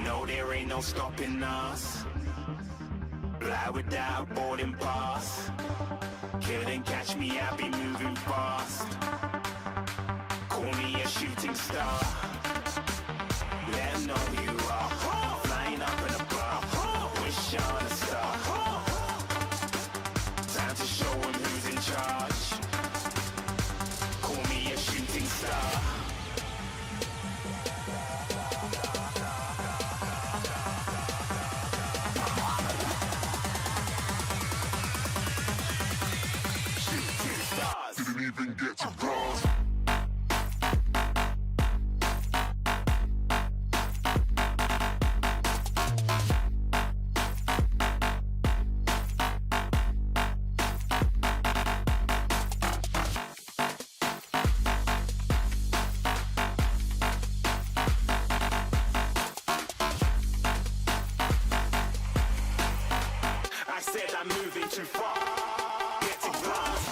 know there ain't no stopping us. Fly without a boarding pass. Couldn't catch me, I be moving fast. Call me a shooting star. Let 'em know who you are. Flying up in a bar. Wish on a star. Time to show 'em who's in charge. Call me a shooting star. Didn't even get to bronze. I said I'm moving too far. Get to glass.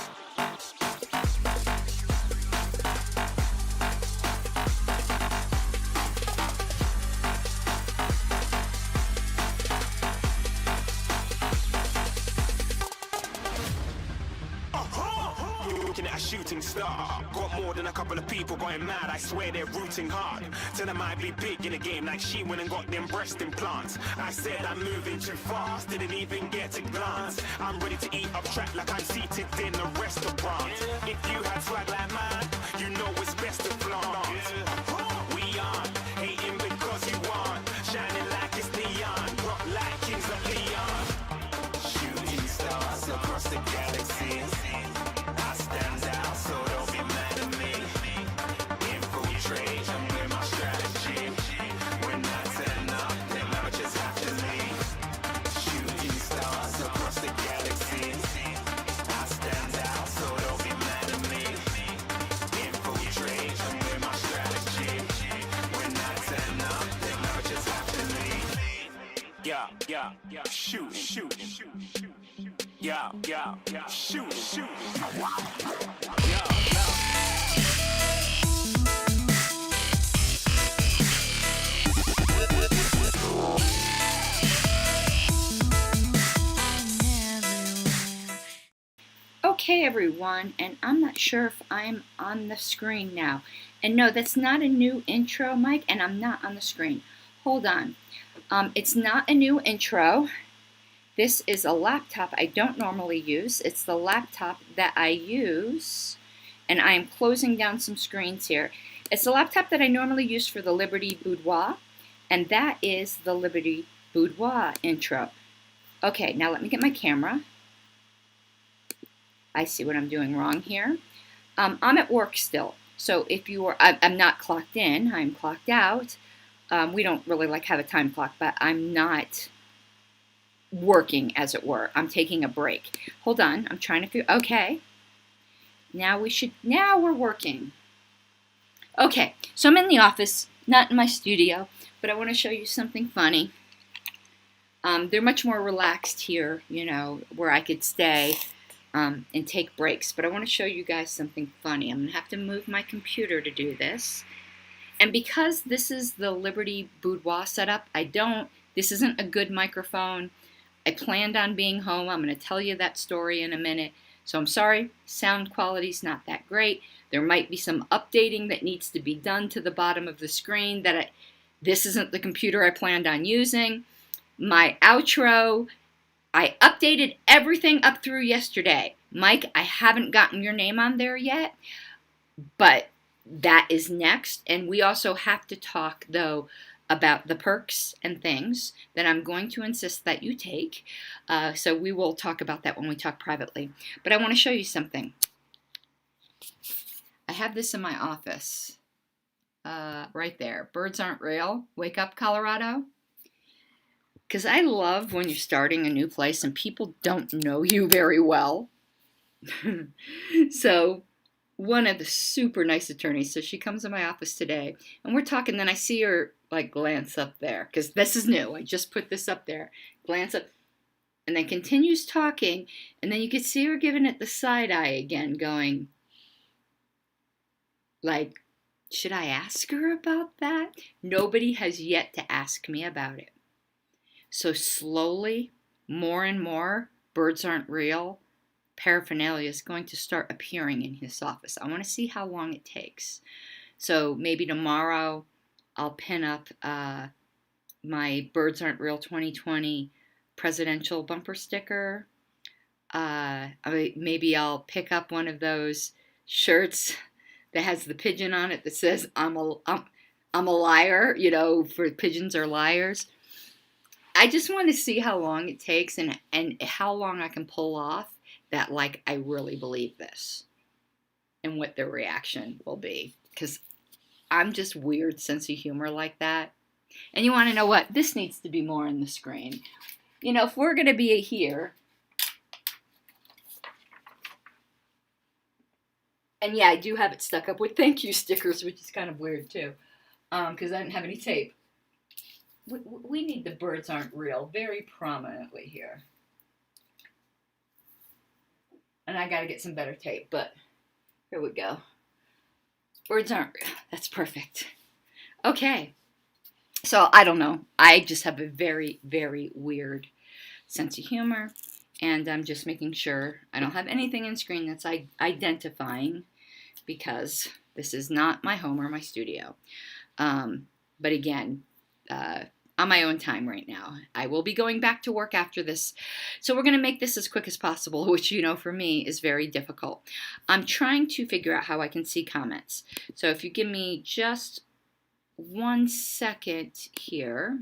You're looking at a shooting star. Got more than a couple of people going mad. I swear they're rooting hard. Tell them I'd be big in the game like she went and got them breast implants. I said I'm moving too fast. Didn't even get to glance. I'm ready to eat up track like I'm seated in a restaurant. If you had swag like mine, you know it's best to flaunt. We aren't hating because you aren't. Shining like it's neon. Rock like kings of Leon. Shooting stars across the galaxy. I stand out, so don't be mad at me. Infiltrate, I'm with my strategy. When I turn up, them amateurs have to leave. Shooting stars across the galaxy. I stand out, so don't be mad at me. Infiltrate, I'm with my strategy. When I turn up, them amateurs have to leave. Yeah, shooting. Yeah, shooting. Yeah. Okay, everyone, and I'm not sure if I'm on the screen now. And no, that's not a new intro, Mike, and I'm not on the screen. Hold on. It's not a new intro. This is a laptop I don't normally use. It's the laptop that I use, and I am closing down some screens here. It's the laptop that I normally use for the Liberty Boudoir, and that is the Liberty Boudoir intro. Okay, now let me get my camera. I see what I'm doing wrong here. I'm at work still, so if you are, I'm not clocked in, I'm clocked out. We don't really like have a time clock, but I'm not working, as it were. I'm taking a break. Hold on, I'm trying to figure, okay. Now we're working. Okay, so I'm in the office, not in my studio, but I want to show you something funny. They're much more relaxed here, you know, where I could stay and take breaks. But I want to show you guys something funny. I'm going to have to move my computer to do this. And because this is the Liberty Boudoir setup, this isn't a good microphone. I planned on being home. I'm going to tell you that story in a minute. So I'm sorry, sound quality's not that great. There might be some updating that needs to be done to the bottom of the screen. This isn't the computer I planned on using. My outro, I updated everything up through yesterday. Mike, I haven't gotten your name on there yet, but that is next. And we also have to talk, though, about the perks and things that I'm going to insist that you take. So we will talk about that when we talk privately. But I want to show you something. I have this in my office. Right there. Birds aren't real. Wake up, Colorado. Because I love when you're starting a new place and people don't know you very well. So one of the super nice attorneys, so she comes in my office today, and we're talking, then I see her like glance up there, because this is new, I just put this up there, glance up, and then continues talking, and then you could see her giving it the side eye again, going like, Should I ask her about that? Nobody has yet to ask me about it. So slowly, more and more, birds aren't real paraphernalia is going to start appearing in his office. I want to see how long it takes. So maybe tomorrow I'll pin up my Birds Aren't Real 2020 presidential bumper sticker. Maybe I'll pick up one of those shirts that has the pigeon on it that says I'm a liar, for pigeons are liars. I just want to see how long it takes and how long I can pull off that, like, I really believe this and what their reaction will be. Because I'm just weird sense of humor like that. And you want to know what? This needs to be more on the screen. If we're going to be here. And yeah, I do have it stuck up with thank you stickers, which is kind of weird too. Because I didn't have any tape. We need the birds aren't real very prominently here. And I got to get some better tape, but here we go. Birds aren't real. That's perfect. Okay. So I don't know. I just have a very, very weird sense of humor. And I'm just making sure I don't have anything in screen that's identifying, because this is not my home or my studio. But again, on my own time right now. I will be going back to work after this. So we're going to make this as quick as possible, which, for me is very difficult. I'm trying to figure out how I can see comments. So if you give me just 1 second here.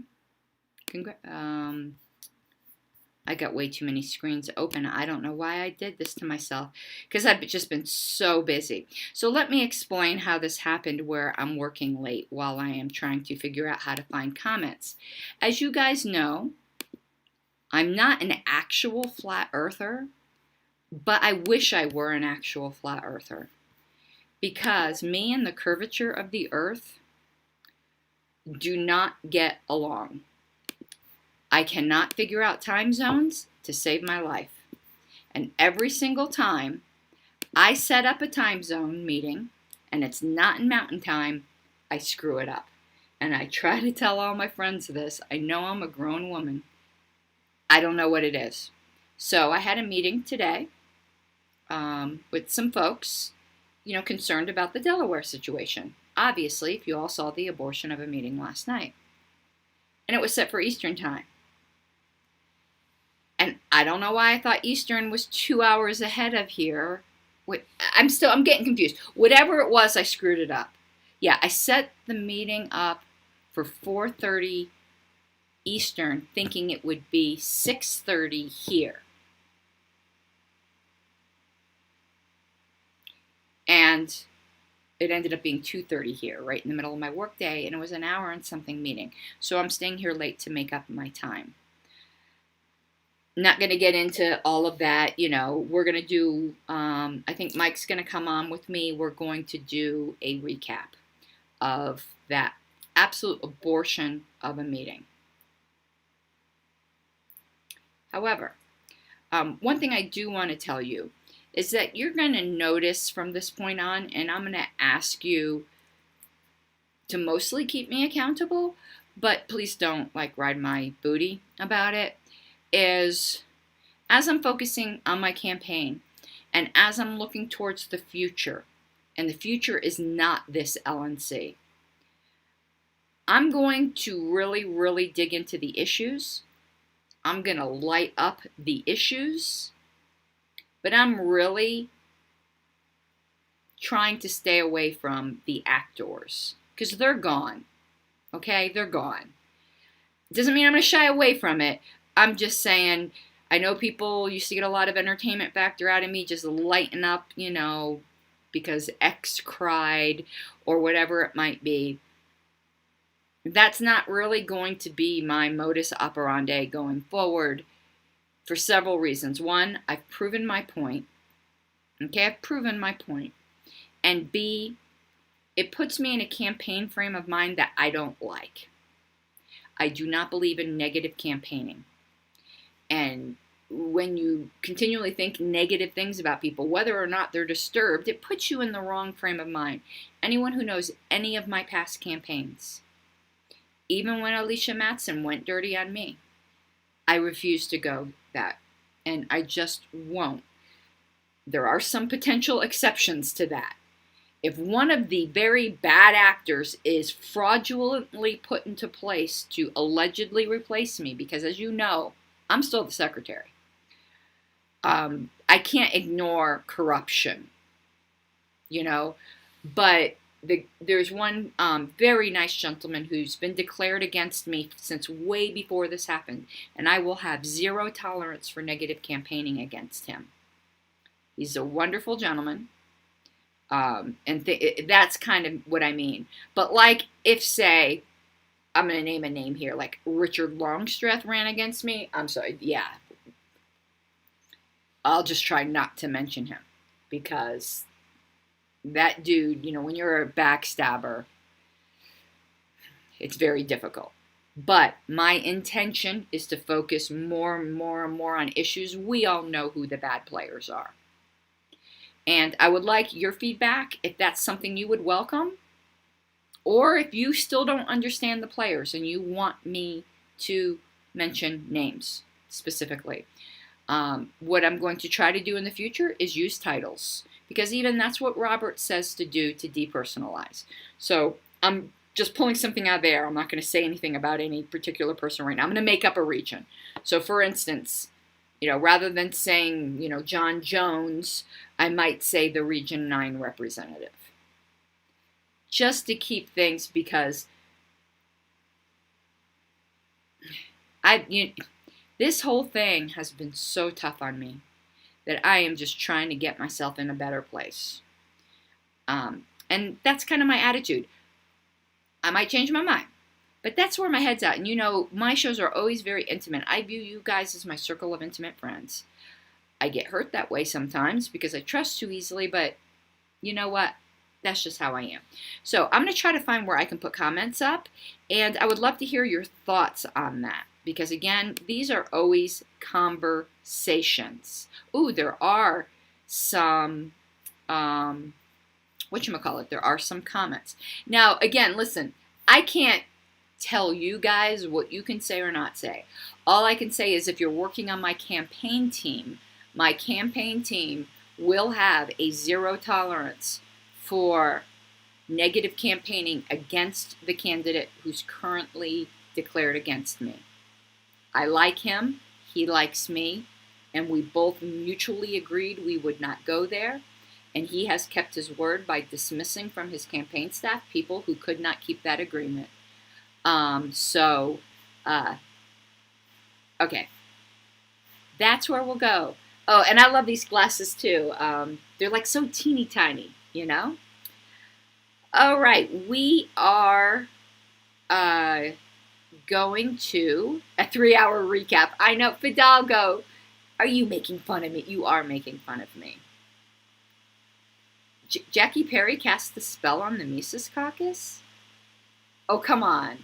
I got way too many screens open. I don't know why I did this to myself, because I've just been so busy. So let me explain how this happened where I'm working late while I am trying to figure out how to find comments. As you guys know, I'm not an actual flat earther, but I wish I were an actual flat earther, because me and the curvature of the earth do not get along. I cannot figure out time zones to save my life. And every single time I set up a time zone meeting and it's not in mountain time, I screw it up. And I try to tell all my friends this. I know I'm a grown woman. I don't know what it is. So I had a meeting today with some folks, concerned about the Delaware situation. Obviously, if you all saw the abortion of a meeting last night. And it was set for Eastern time. And I don't know why I thought Eastern was 2 hours ahead of here. I'm getting confused. Whatever it was, I screwed it up. Yeah, I set the meeting up for 4:30 Eastern, thinking it would be 6:30 here. And it ended up being 2:30 here, right in the middle of my workday, and it was an hour and something meeting. So I'm staying here late to make up my time. Not going to get into all of that. We're going to do, I think Mike's going to come on with me. We're going to do a recap of that absolute abortion of a meeting. However, one thing I do want to tell you is that you're going to notice from this point on, and I'm going to ask you to mostly keep me accountable, but please don't ride my booty about it, is as I'm focusing on my campaign and as I'm looking towards the future, and the future is not this LNC, I'm going to really, really dig into the issues. I'm going to light up the issues, but I'm really trying to stay away from the actors, because they're gone. Okay, they're gone. Doesn't mean I'm going to shy away from it. I'm just saying, I know people used to get a lot of entertainment factor out of me just lighten up, because X cried or whatever it might be. That's not really going to be my modus operandi going forward for several reasons. One, I've proven my point. Okay, I've proven my point. And B, it puts me in a campaign frame of mind that I don't like. I do not believe in negative campaigning. And when you continually think negative things about people, whether or not they're disturbed, it puts you in the wrong frame of mind. Anyone who knows any of my past campaigns, even when Alicia Matson went dirty on me, I refuse to go that. And I just won't. There are some potential exceptions to that. If one of the very bad actors is fraudulently put into place to allegedly replace me, because as you know, I'm still the secretary. I can't ignore corruption, but there's one very nice gentleman who's been declared against me since way before this happened, and I will have zero tolerance for negative campaigning against him. He's a wonderful gentleman, and that's kind of what I mean. But like if, say, I'm going to name a name here, like Richard Longstreth ran against me, I'm sorry, yeah, I'll just try not to mention him, because that dude, when you're a backstabber, it's very difficult. But my intention is to focus more and more and more on issues. We all know who the bad players are. And I would like your feedback if that's something you would welcome, or if you still don't understand the players and you want me to mention names specifically. What I'm going to try to do in the future is use titles, because even that's what Robert says to do, to depersonalize. So I'm just pulling something out of the air. I'm not going to say anything about any particular person right now. I'm going to make up a region. So for instance, rather than saying, John Jones, I might say the Region 9 representative. Just to keep things, because this whole thing has been so tough on me that I am just trying to get myself in a better place. And that's kind of my attitude. I might change my mind, but that's where my head's at. And my shows are always very intimate. I view you guys as my circle of intimate friends. I get hurt that way sometimes because I trust too easily, but you know what? That's just how I am. So I'm going to try to find where I can put comments up, and I would love to hear your thoughts on that, because again, these are always conversations. Ooh, there are some, there are some comments. Now, again, listen, I can't tell you guys what you can say or not say. All I can say is if you're working on my campaign team will have a zero tolerance for negative campaigning against the candidate who's currently declared against me. I like him, he likes me, and we both mutually agreed we would not go there. And he has kept his word by dismissing from his campaign staff people who could not keep that agreement. Okay. That's where we'll go. Oh, and I love these glasses too. They're like so teeny tiny, All right, we are going to a 3-hour recap. I know, Fidalgo, are you making fun of me? You are making fun of me. Jackie Perry cast the spell on the Mises Caucus? Oh, come on.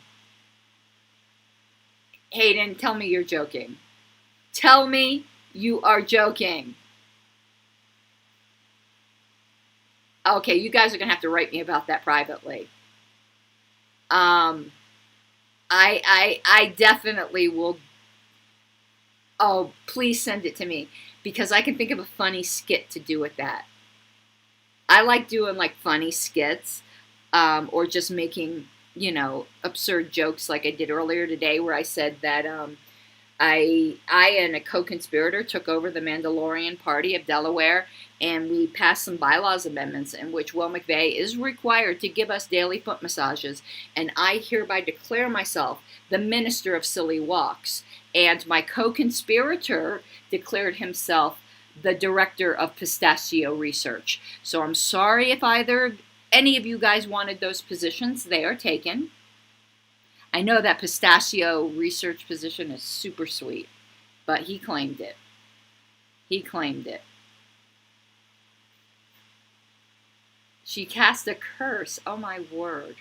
Hayden, tell me you're joking. Tell me you are joking. Okay, you guys are going to have to write me about that privately. I definitely will. Oh, please send it to me, because I can think of a funny skit to do with that. I like doing like funny skits, or just making, absurd jokes like I did earlier today, where I said that I and a co-conspirator took over the Mandalorian Party of Delaware, and we passed some bylaws amendments in which Will McVeigh is required to give us daily foot massages, and I hereby declare myself the minister of silly walks. And my co-conspirator declared himself the director of pistachio research. So I'm sorry if any of you guys wanted those positions. They are taken. I know that pistachio research position is super sweet, but he claimed it. He claimed it. She cast a curse. Oh my word.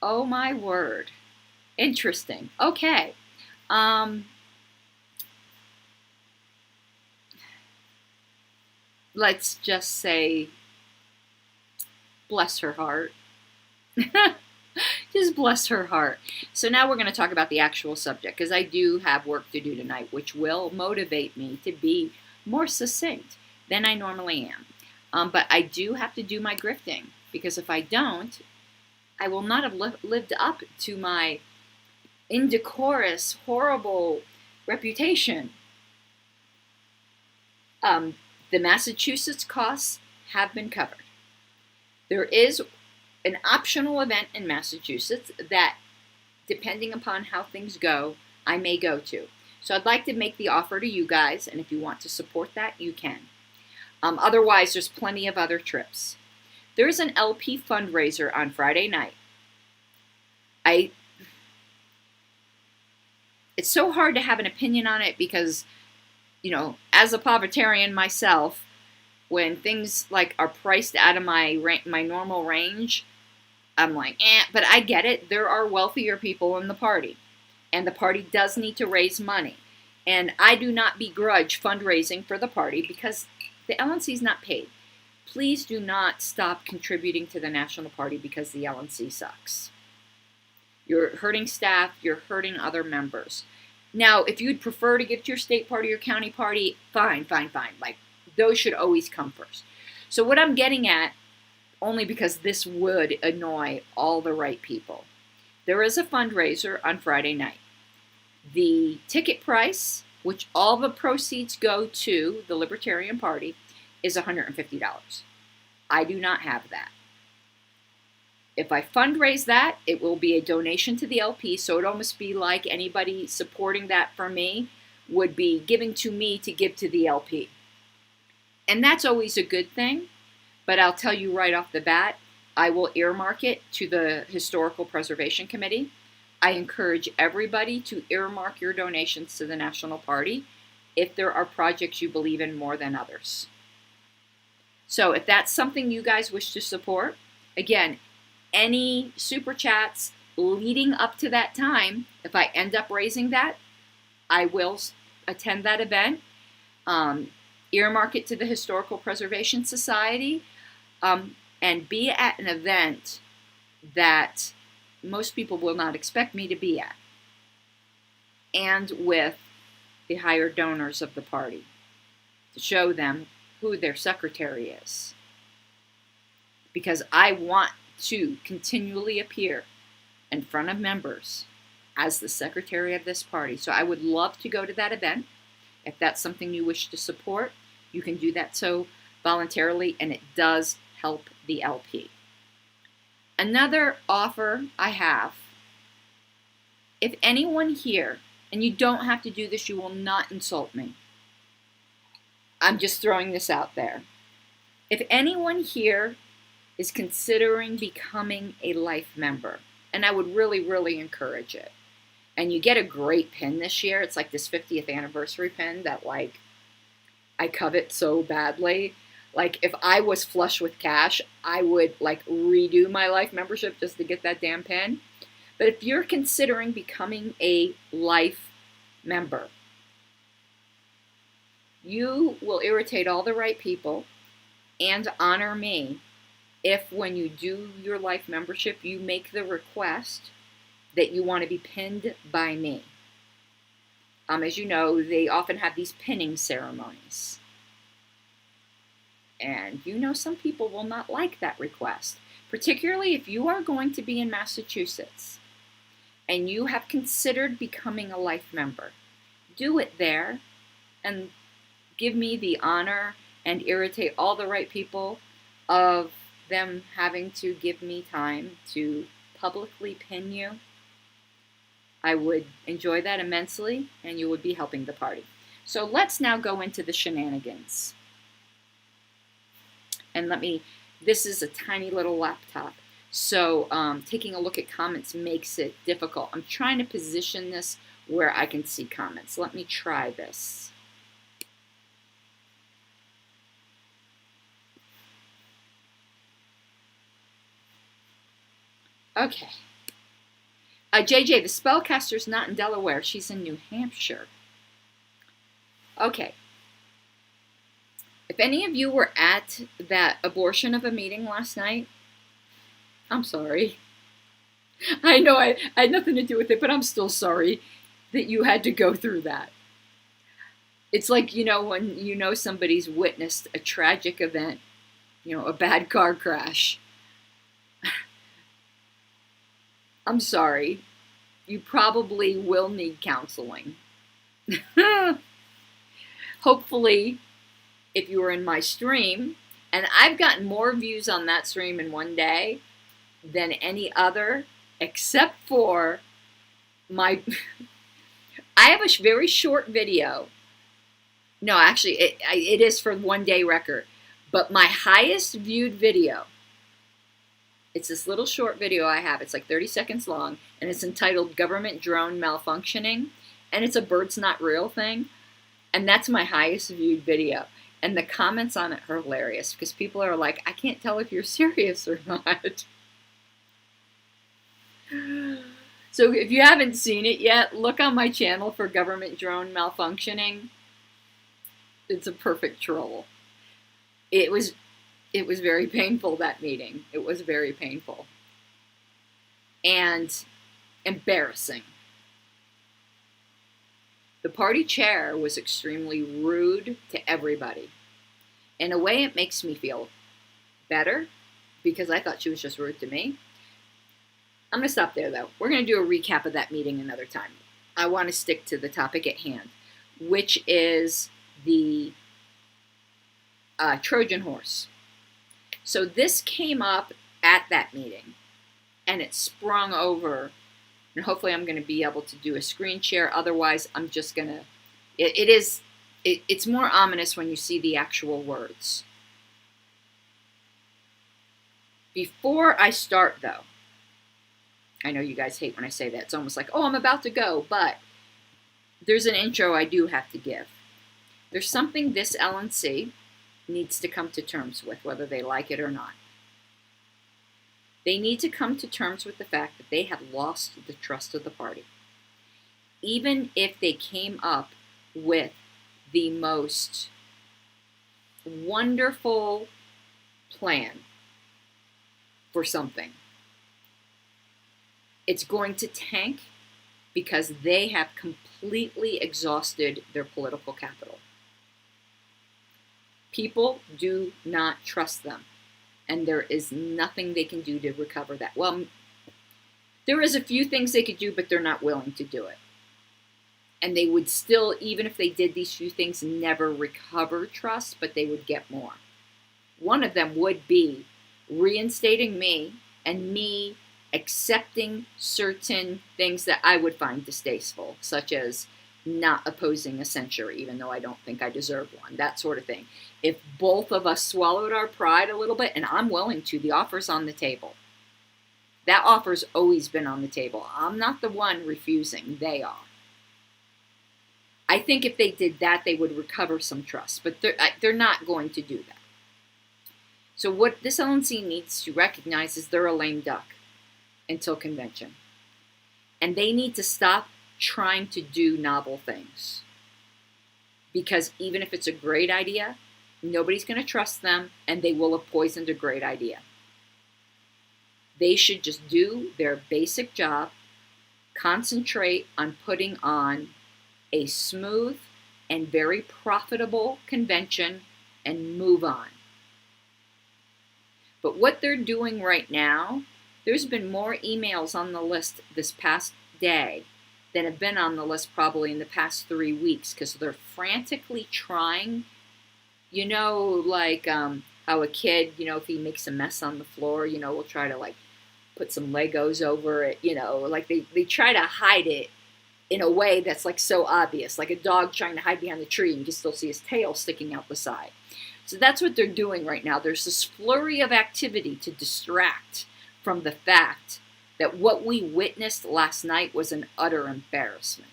Oh my word. Interesting. Okay. let's just say, bless her heart. Just bless her heart. So now we're going to talk about the actual subject, because I do have work to do tonight, which will motivate me to be more succinct than I normally am. But I do have to do my grifting, because if I don't, I will not have lived up to my indecorous, horrible reputation. The Massachusetts costs have been covered. There is an optional event in Massachusetts that, depending upon how things go, I may go to. So I'd like to make the offer to you guys, and if you want to support that, you can. Otherwise, there's plenty of other trips. There is an LP fundraiser on Friday night. It's so hard to have an opinion on it because, as a Libertarian myself, when things like are priced out of my normal range, I'm like, but I get it. There are wealthier people in the party, and the party does need to raise money. And I do not begrudge fundraising for the party because the LNC is not paid. Please do not stop contributing to the National Party because the LNC sucks. You're hurting staff, you're hurting other members. Now, if you'd prefer to give to your state party or county party, fine. Like, those should always come first. So what I'm getting at, only because this would annoy all the right people, there is a fundraiser on Friday night. The ticket price, which all the proceeds go to the Libertarian Party, is $150. I do not have that. If I fundraise that, it will be a donation to the LP, so it almost be like anybody supporting that for me would be giving to me to give to the LP. And that's always a good thing, but I'll tell you right off the bat, I will earmark it to the Historical Preservation Committee. I encourage everybody to earmark your donations to the National Party if there are projects you believe in more than others. So if that's something you guys wish to support, again, any super chats leading up to that time, if I end up raising that, I will attend that event, earmark it to the Historical Preservation Society, and be at an event that most people will not expect me to be at, and with the higher donors of the party to show them who their secretary is. Because I want to continually appear in front of members as the secretary of this party. So I would love to go to that event. If that's something you wish to support, you can do that so voluntarily, and it does help the LP. Another offer I have, if anyone here, and you don't have to do this, you will not insult me. I'm just throwing this out there. If anyone here is considering becoming a life member, and I would really, really encourage it, and you get a great pin this year. It's like this 50th anniversary pin that, like, I covet so badly. Like, if I was flush with cash, I would, like, redo my life membership just to get that damn pin. But if you're considering becoming a life member, you will irritate all the right people and honor me if, when you do your life membership, you make the request that you want to be pinned by me. As you know, they often have these pinning ceremonies. And some people will not like that request, particularly if you are going to be in Massachusetts and you have considered becoming a life member. Do it there and give me the honor and irritate all the right people of them having to give me time to publicly pin you. I would enjoy that immensely, and you would be helping the party. So let's now go into the shenanigans. And this is a tiny little laptop, so taking a look at comments makes it difficult. I'm trying to position this where I can see comments. Let me try this. Okay. JJ, the spellcaster's not in Delaware. She's in New Hampshire. Okay. If any of you were at that abortion of a meeting last night, I'm sorry. I know I had nothing to do with it, but I'm still sorry that you had to go through that. It's like, when somebody's witnessed a tragic event, a bad car crash. I'm sorry. You probably will need counseling. Hopefully, if you were in my stream, and I've gotten more views on that stream in one day than any other, except for my, I have a very short video. No, actually, it is for 1 day record, but my highest viewed video, it's this little short video I have. It's like 30 seconds long, and it's entitled Government Drone Malfunctioning, and it's a birds not real thing, and that's my highest viewed video. And the comments on it are hilarious because people are like, I can't tell if you're serious or not. So if you haven't seen it yet, look on my channel for Government Drone Malfunctioning. It's a perfect troll. It was very painful, that meeting. It was very painful. And embarrassing. The party chair was extremely rude to everybody. In a way, it makes me feel better because I thought she was just rude to me. I'm going to stop there, though. We're going to do a recap of that meeting another time. I want to stick to the topic at hand, which is the Trojan horse. So this came up at that meeting, and it sprung over. And hopefully I'm going to be able to do a screen share. Otherwise, I'm just going to... It's more ominous when you see the actual words. Before I start, though, I know you guys hate when I say that. It's almost like, oh, I'm about to go. But there's an intro I do have to give. There's something this LNC needs to come to terms with, whether they like it or not. They need to come to terms with the fact that they have lost the trust of the party. Even if they came up with the most wonderful plan for something, it's going to tank because they have completely exhausted their political capital. People do not trust them. And there is nothing they can do to recover that. Well, there is a few things they could do, but they're not willing to do it. And they would still, even if they did these few things, never recover trust, but they would get more. One of them would be reinstating me and me accepting certain things that I would find distasteful, such as not opposing a censure, even though I don't think I deserve one, that sort of thing. If both of us swallowed our pride a little bit, and I'm willing to, the offer's on the table. That offer's always been on the table. I'm not the one refusing, they are. I think if they did that, they would recover some trust, but they're not going to do that. So what this LNC needs to recognize is they're a lame duck until convention. And they need to stop trying to do novel things. Because even if it's a great idea, nobody's going to trust them, and they will have poisoned a great idea. They should just do their basic job, concentrate on putting on a smooth and very profitable convention, and move on. But what they're doing right now, there's been more emails on the list this past day than have been on the list probably in the past 3 weeks, because they're frantically trying, like how a kid, if he makes a mess on the floor, will try to like put some Legos over it, like they try to hide it in a way that's like so obvious, like a dog trying to hide behind the tree and you can still see his tail sticking out the side. So that's what they're doing right now. There's this flurry of activity to distract from the fact that what we witnessed last night was an utter embarrassment.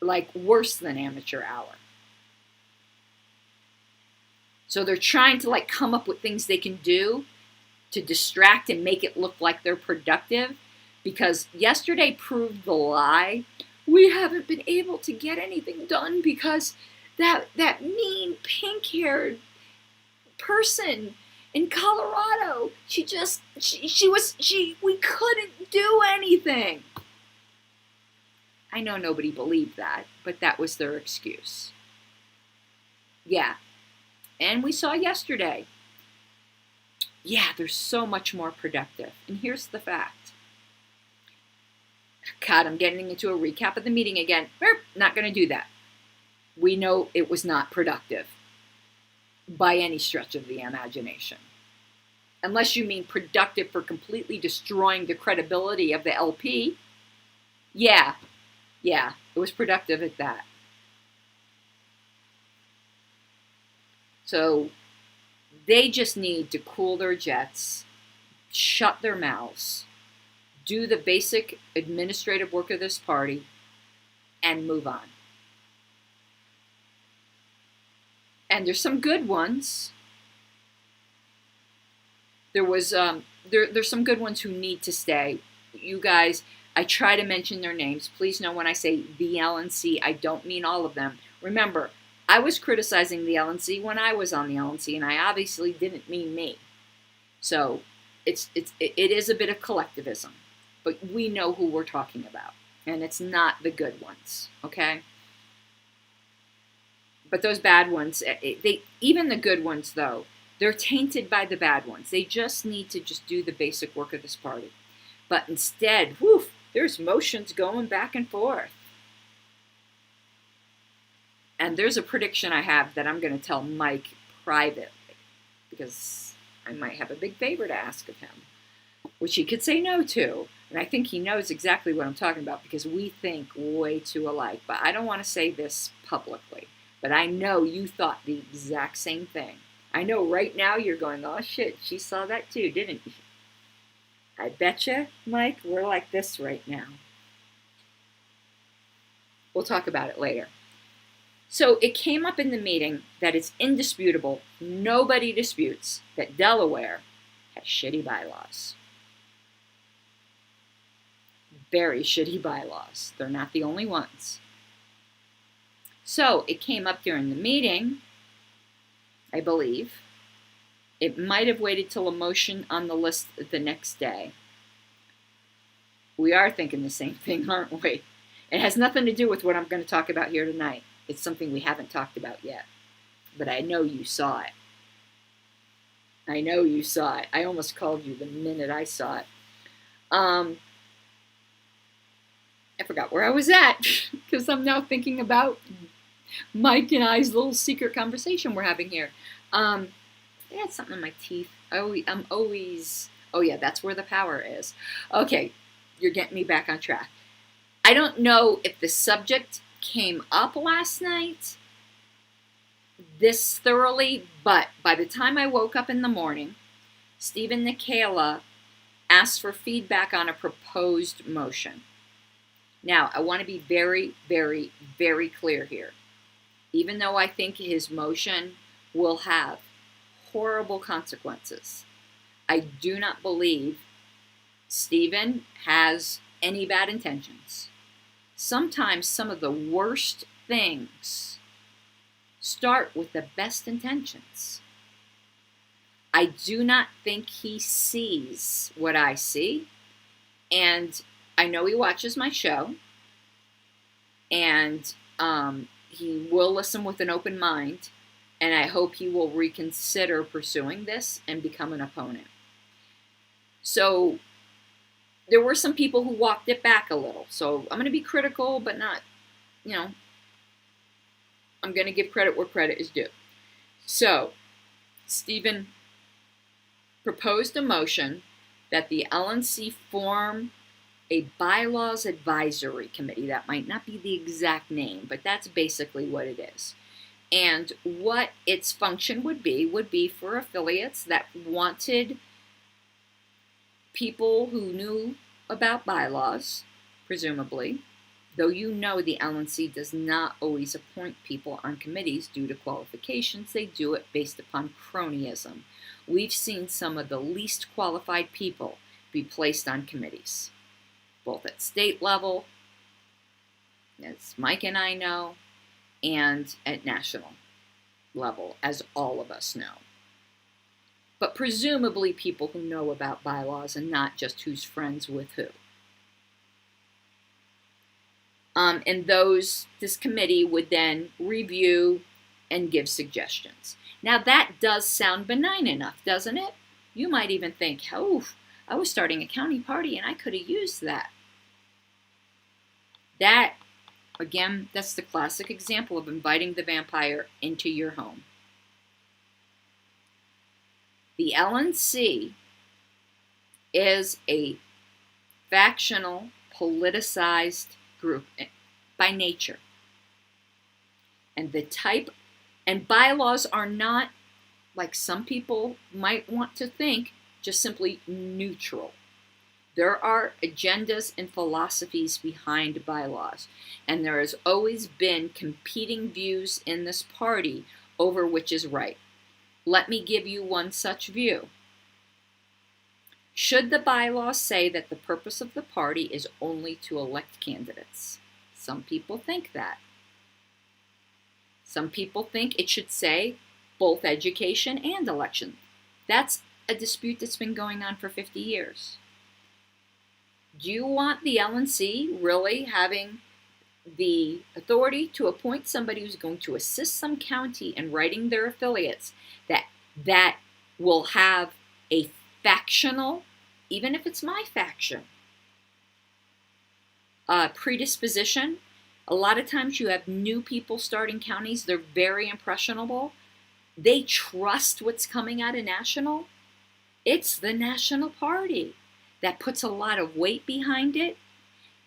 Like worse than amateur hour. So they're trying to like come up with things they can do to distract and make it look like they're productive, because yesterday proved the lie. We haven't been able to get anything done because that mean pink-haired person in Colorado, we couldn't do anything. I know nobody believed that, but that was their excuse. Yeah. And we saw yesterday. Yeah, they're so much more productive. And here's the fact. God, I'm getting into a recap of the meeting again. Not going to do that. We know it was not productive by any stretch of the imagination. Unless you mean productive for completely destroying the credibility of the LP. Yeah, it was productive at that. So they just need to cool their jets, shut their mouths, do the basic administrative work of this party, and move on. And there's some good ones. There's some good ones who need to stay. You guys, I try to mention their names. Please know when I say the LNC, I don't mean all of them. Remember, I was criticizing the LNC when I was on the LNC, and I obviously didn't mean me. So it is a bit of collectivism, but we know who we're talking about, and it's not the good ones, okay? But those bad ones, even the good ones though, they're tainted by the bad ones. They just need to just do the basic work of this party. But instead, there's motions going back and forth. And there's a prediction I have that I'm going to tell Mike privately, because I might have a big favor to ask of him, which he could say no to. And I think he knows exactly what I'm talking about, because we think way too alike. But I don't want to say this publicly. But I know you thought the exact same thing. I know right now you're going, oh shit, she saw that too, didn't you? I betcha, Mike, we're like this right now. We'll talk about it later. So it came up in the meeting that it's indisputable, nobody disputes, that Delaware has shitty bylaws. Very shitty bylaws. They're not the only ones. So it came up during the meeting, I believe. It might have waited till a motion on the list the next day. We are thinking the same thing, aren't we? It has nothing to do with what I'm going to talk about here tonight. It's something we haven't talked about yet. But I know you saw it. I know you saw it. I almost called you the minute I saw it. I forgot where I was at, because I'm now thinking about Mike and I's little secret conversation we're having here. I had something in my teeth. I'm always... Oh yeah, that's where the power is. Okay, you're getting me back on track. I don't know if the subject came up last night this thoroughly, but by the time I woke up in the morning, Steve and Nikayla asked for feedback on a proposed motion. Now, I want to be very, very, very clear here. Even though I think his motion will have horrible consequences, I do not believe Stephen has any bad intentions. Sometimes some of the worst things start with the best intentions. I do not think he sees what I see, and I know he watches my show, and he will listen with an open mind, and I hope he will reconsider pursuing this and become an opponent. So there were some people who walked it back a little. So I'm going to be critical, but not, I'm going to give credit where credit is due. So Stephen proposed a motion that the LNC form a bylaws advisory committee. That might not be the exact name, but that's basically what it is. And what its function would be for affiliates that wanted people who knew about bylaws, presumably, though the LNC does not always appoint people on committees due to qualifications. They do it based upon cronyism. We've seen some of the least qualified people be placed on committees, both at state level, as Mike and I know, and at national level, as all of us know. But presumably people who know about bylaws and not just who's friends with who. And this committee would then review and give suggestions. Now that does sound benign enough, doesn't it? You might even think, oh, I was starting a county party and I could have used that. That, again, that's the classic example of inviting the vampire into your home. The LNC is a factional, politicized group by nature. And bylaws are not, like some people might want to think, just simply neutral. There are agendas and philosophies behind bylaws, and there has always been competing views in this party over which is right. Let me give you one such view. Should the bylaws say that the purpose of the party is only to elect candidates? Some people think that. Some people think it should say both education and election. That's a dispute that's been going on for 50 years. Do you want the LNC really having the authority to appoint somebody who's going to assist some county in writing their affiliates that will have a factional, even if it's my faction, predisposition? A lot of times you have new people starting counties. They're very impressionable. They trust what's coming out of national. It's the national party that puts a lot of weight behind it,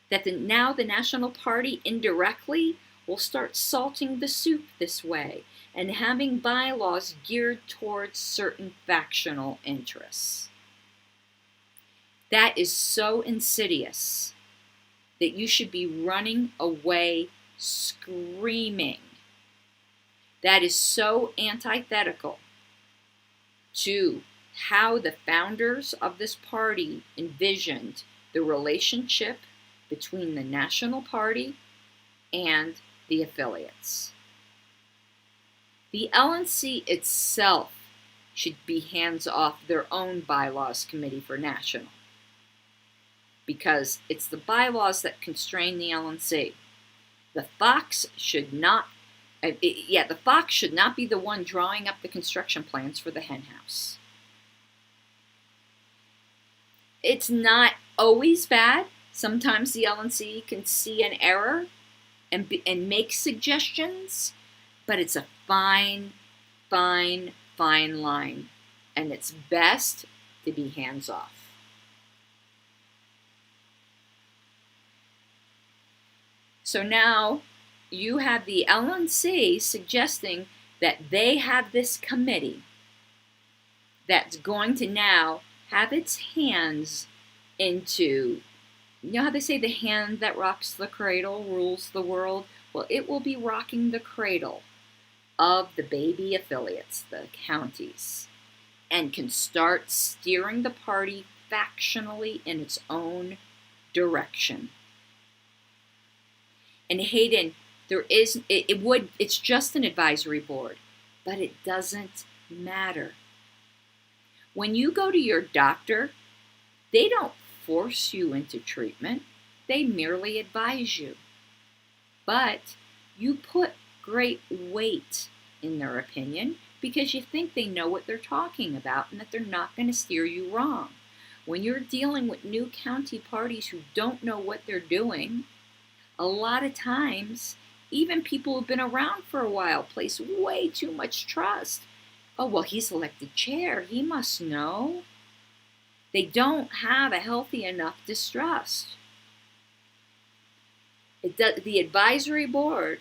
that now the national party indirectly will start salting the soup this way and having bylaws geared towards certain factional interests. That is so insidious that you should be running away screaming. That is so antithetical to how the founders of this party envisioned the relationship between the national party and the affiliates. The LNC itself should be hands off their own bylaws committee for national, because it's the bylaws that constrain the LNC. The fox should not be the one drawing up the construction plans for the hen house. It's not always bad. Sometimes the LNC can see an error and make suggestions, but it's a fine line, and it's best to be hands off. So now you have the LNC suggesting that they have this committee that's going to now have its hands into, you know how they say the hand that rocks the cradle rules the world? Well, it will be rocking the cradle of the baby affiliates, the counties, and can start steering the party factionally in its own direction. And Hayden, it's just an advisory board, but it doesn't matter. When you go to your doctor, they don't force you into treatment. They merely advise you. But you put great weight in their opinion because you think they know what they're talking about and that they're not going to steer you wrong. When you're dealing with new county parties who don't know what they're doing, a lot of times, even people who've been around for a while place way too much trust. Oh, well, he's elected chair. He must know. They don't have a healthy enough distrust. The advisory board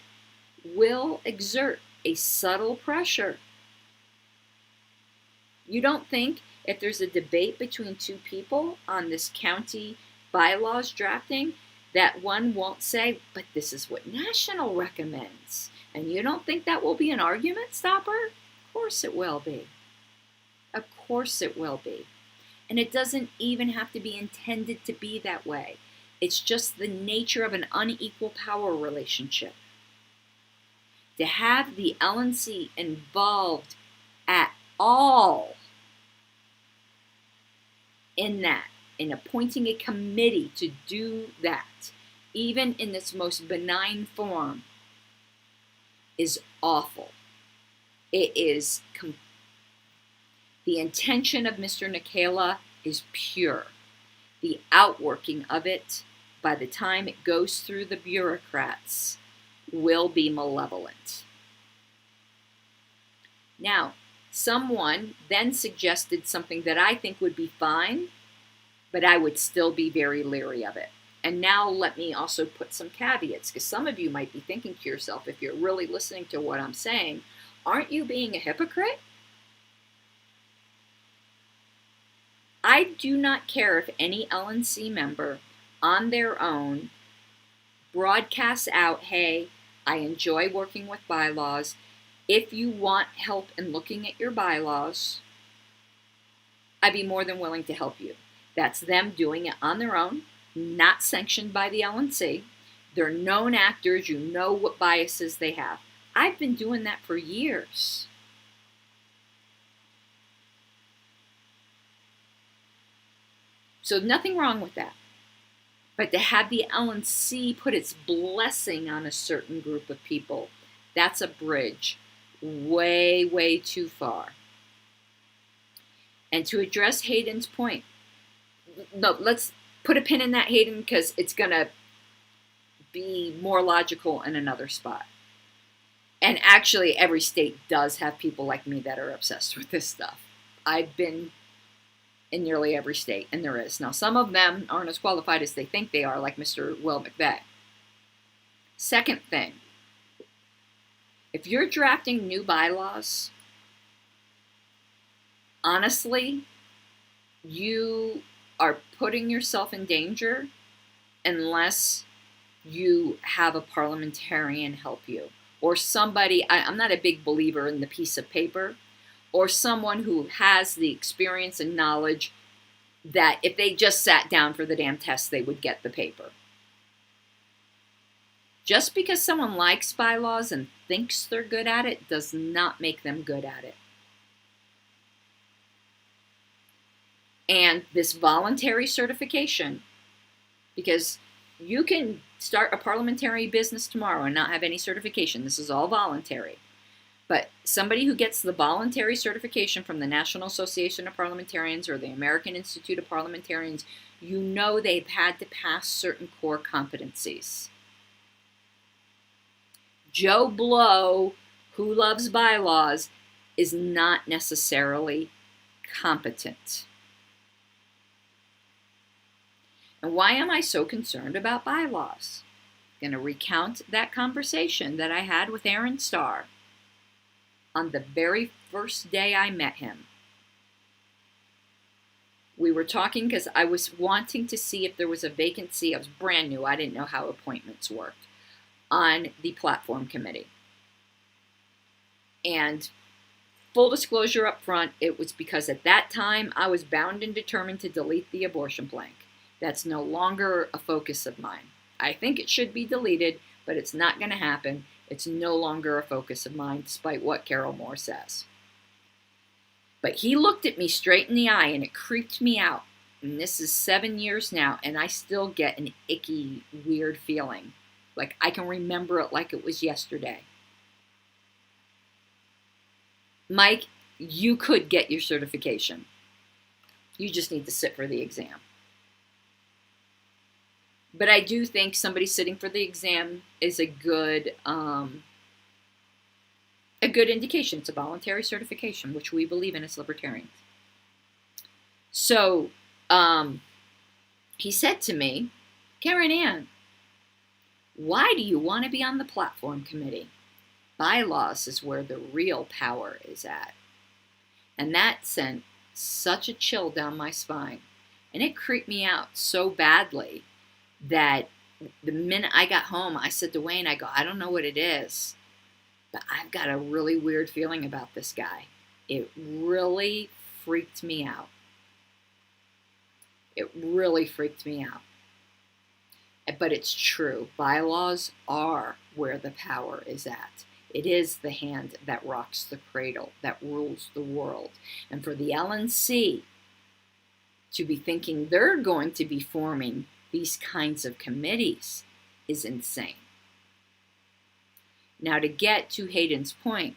will exert a subtle pressure. You don't think if there's a debate between two people on this county bylaws drafting that one won't say, but this is what national recommends. And you don't think that will be an argument stopper? Of course it will be. Of course it will be. And it doesn't even have to be intended to be that way. It's just the nature of an unequal power relationship. to have the LNC involved at all in that, in appointing a committee to do that, even in its most benign form, is awful. It is the intention of Mr. Nikela is pure. The outworking of it, by the time it goes through the bureaucrats, will be malevolent. Now, someone then suggested something that I think would be fine, but I would still be very leery of it. And now let me also put some caveats, because some of you might be thinking to yourself, if you're really listening to what I'm saying, aren't you being a hypocrite? I do not care if any LNC member on their own broadcasts out, hey, I enjoy working with bylaws. If you want help in looking at your bylaws, I'd be more than willing to help you. That's them doing it on their own, not sanctioned by the LNC. They're known actors. You know what biases they have. I've been doing that for years. So nothing wrong with that. But to have the LNC put its blessing on a certain group of people, that's a bridge way, way too far. And to address Hayden's point, no, let's put a pin in that, Hayden, because it's going to be more logical in another spot. And actually, every state does have people like me that are obsessed with this stuff. I've been in nearly every state, and there is. Now, some of them aren't as qualified as they think they are, like Mr. Will McVeigh. Second thing, if you're drafting new bylaws, honestly, you are putting yourself in danger unless you have a parliamentarian help you. Or somebody, I'm not a big believer in the piece of paper, or someone who has the experience and knowledge that if they just sat down for the damn test, they would get the paper. Just because someone likes bylaws and thinks they're good at it does not make them good at it. And this voluntary certification, because you can start a parliamentary business tomorrow and not have any certification. This is all voluntary. But somebody who gets the voluntary certification from the National Association of Parliamentarians or the American Institute of Parliamentarians, you know they've had to pass certain core competencies. Joe Blow, who loves bylaws, is not necessarily competent. And why am I so concerned about bylaws? I'm going to recount that conversation that I had with Aaron Starr on the very first day I met him. We were talking because I was wanting to see if there was a vacancy. I was brand new. I didn't know how appointments worked on the platform committee. And full disclosure up front, it was because at that time I was bound and determined to delete the abortion blank. That's no longer a focus of mine. I think it should be deleted, but it's not going to happen. It's no longer a focus of mine, despite what Carol Moore says. But he looked at me straight in the eye, and it creeped me out. And this is 7 years now, and I still get an icky, weird feeling. Like I can remember it like it was yesterday. Mike, you could get your certification. You just need to sit for the exam. But I do think somebody sitting for the exam is a good indication. It's a voluntary certification, which we believe in as libertarians. So he said to me, Karen Ann, why do you want to be on the platform committee? Bylaws is where the real power is at. And that sent such a chill down my spine. And it creeped me out so badly that the minute I got home, I said to Wayne, I go, I don't know what it is, but I've got a really weird feeling about this guy. It really freaked me out. It really freaked me out. But it's true. Bylaws are where the power is at. It is the hand that rocks the cradle, that rules the world. And for the LNC to be thinking they're going to be forming these kinds of committees is insane. Now, to get to Hayden's point,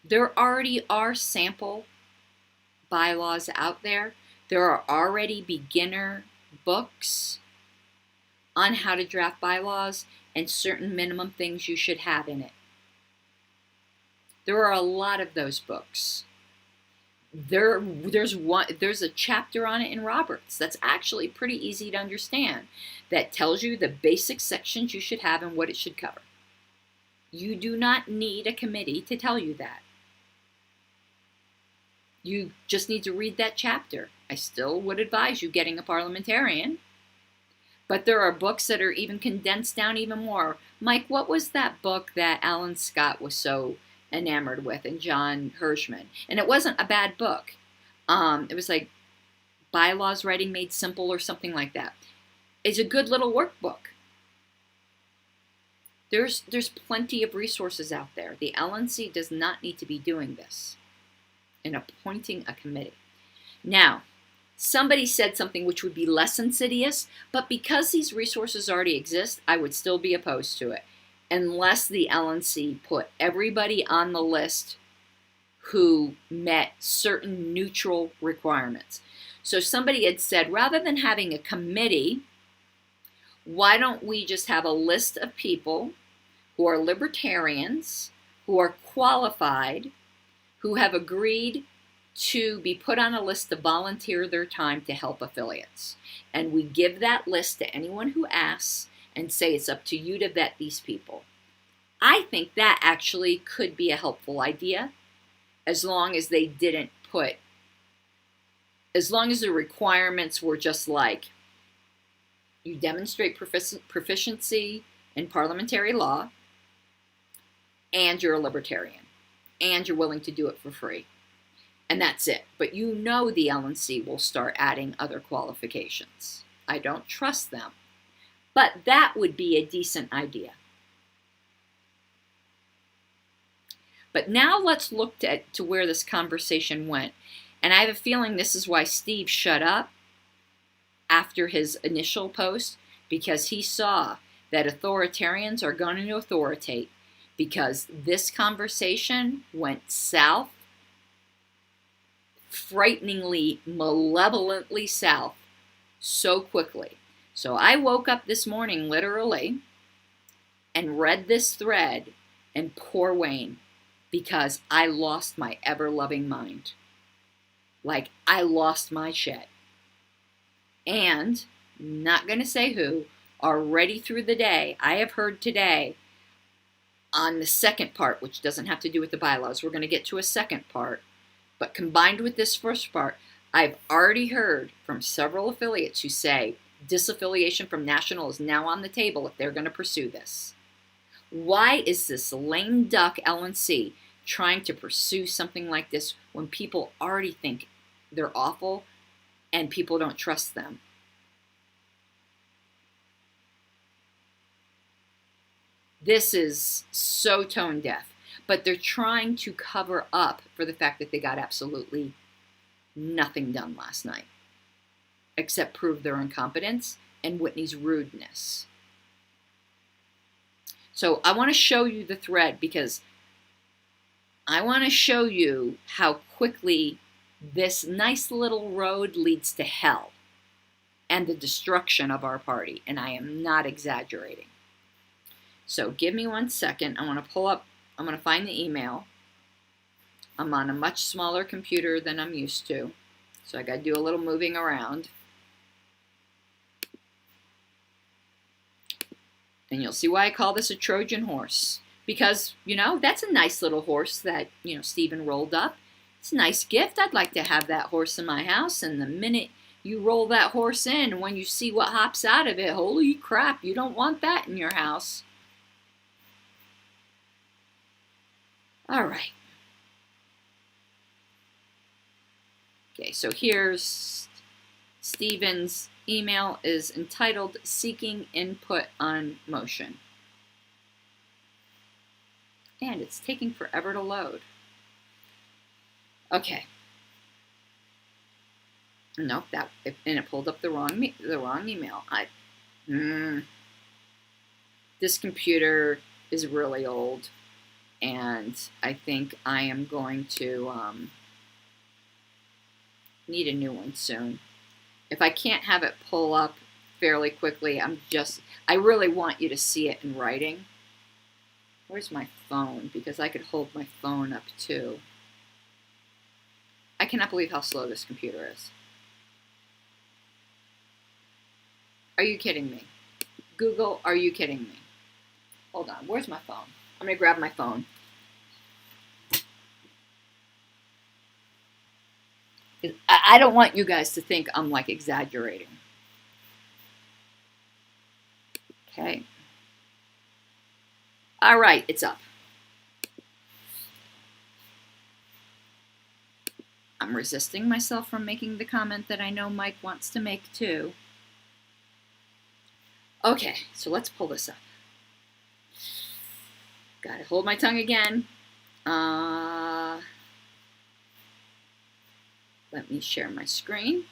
there already are sample bylaws out there. There are already beginner books on how to draft bylaws and certain minimum things you should have in it. There are a lot of those books. There's a chapter on it in Roberts that's actually pretty easy to understand, that tells you the basic sections you should have and what it should cover. You do not need a committee to tell you that. You just need to read that chapter. I still would advise you getting a parliamentarian, but there are books that are even condensed down even more. Mike, what was that book that Alan Scott was so enamored with, and John Hirschman? And it wasn't a bad book. It was like Bylaws Writing Made Simple or something like that. It's a good little workbook. There's plenty of resources out there. The LNC does not need to be doing this and appointing a committee. Now, somebody said something which would be less insidious, but because these resources already exist, I would still be opposed to it, unless the LNC put everybody on the list who met certain neutral requirements. So somebody had said, rather than having a committee, why don't we just have a list of people who are libertarians, who are qualified, who have agreed to be put on a list to volunteer their time to help affiliates. And we give that list to anyone who asks and say it's up to you to vet these people. I think that actually could be a helpful idea, as long as they didn't put, as long as the requirements were just like, you demonstrate proficiency in parliamentary law, and you're a libertarian, and you're willing to do it for free. And that's it. But you know the LNC will start adding other qualifications. I don't trust them. But that would be a decent idea. But now let's look to where this conversation went. And I have a feeling this is why Steve shut up after his initial post, because he saw that authoritarians are going to authoritate, because this conversation went south, frighteningly, malevolently south, so quickly. So I woke up this morning, literally, and read this thread, and poor Wayne, because I lost my ever-loving mind. Like, I lost my shit. And, not going to say who, already through the day, I have heard today, on the second part, which doesn't have to do with the bylaws, we're going to get to a second part, but combined with this first part, I've already heard from several affiliates who say disaffiliation from national is now on the table if they're going to pursue this. Why is this lame duck LNC trying to pursue something like this when people already think they're awful and people don't trust them? This is so tone deaf, but they're trying to cover up for the fact that they got absolutely nothing done last night, except prove their incompetence and Whitney's rudeness. So I want to show you the thread, because I want to show you how quickly this nice little road leads to hell and the destruction of our party, and I am not exaggerating. So give me 1 second. I want to pull up, I'm going to find the email. I'm on a much smaller computer than I'm used to, so I got to do a little moving around. And you'll see why I call this a Trojan horse. Because, you know, that's a nice little horse that, you know, Stephen rolled up. It's a nice gift. I'd like to have that horse in my house. And the minute you roll that horse in, and when you see what hops out of it, holy crap, you don't want that in your house. All right. Okay, so here's Stephen's email, is entitled Seeking Input on Motion. And it's taking forever to load. Okay. Nope, and it pulled up the wrong email. This computer is really old, and I think I am going to need a new one soon. If I can't have it pull up fairly quickly, I really want you to see it in writing. Where's my phone? Because I could hold my phone up too. I cannot believe how slow this computer is. Are you kidding me? Google, are you kidding me? Hold on, where's my phone? I'm going to grab my phone. I don't want you guys to think I'm like exaggerating. Okay. All right, it's up. I'm resisting myself from making the comment that I know Mike wants to make too. Okay, so let's pull this up. Gotta hold my tongue again. Let me share my screen.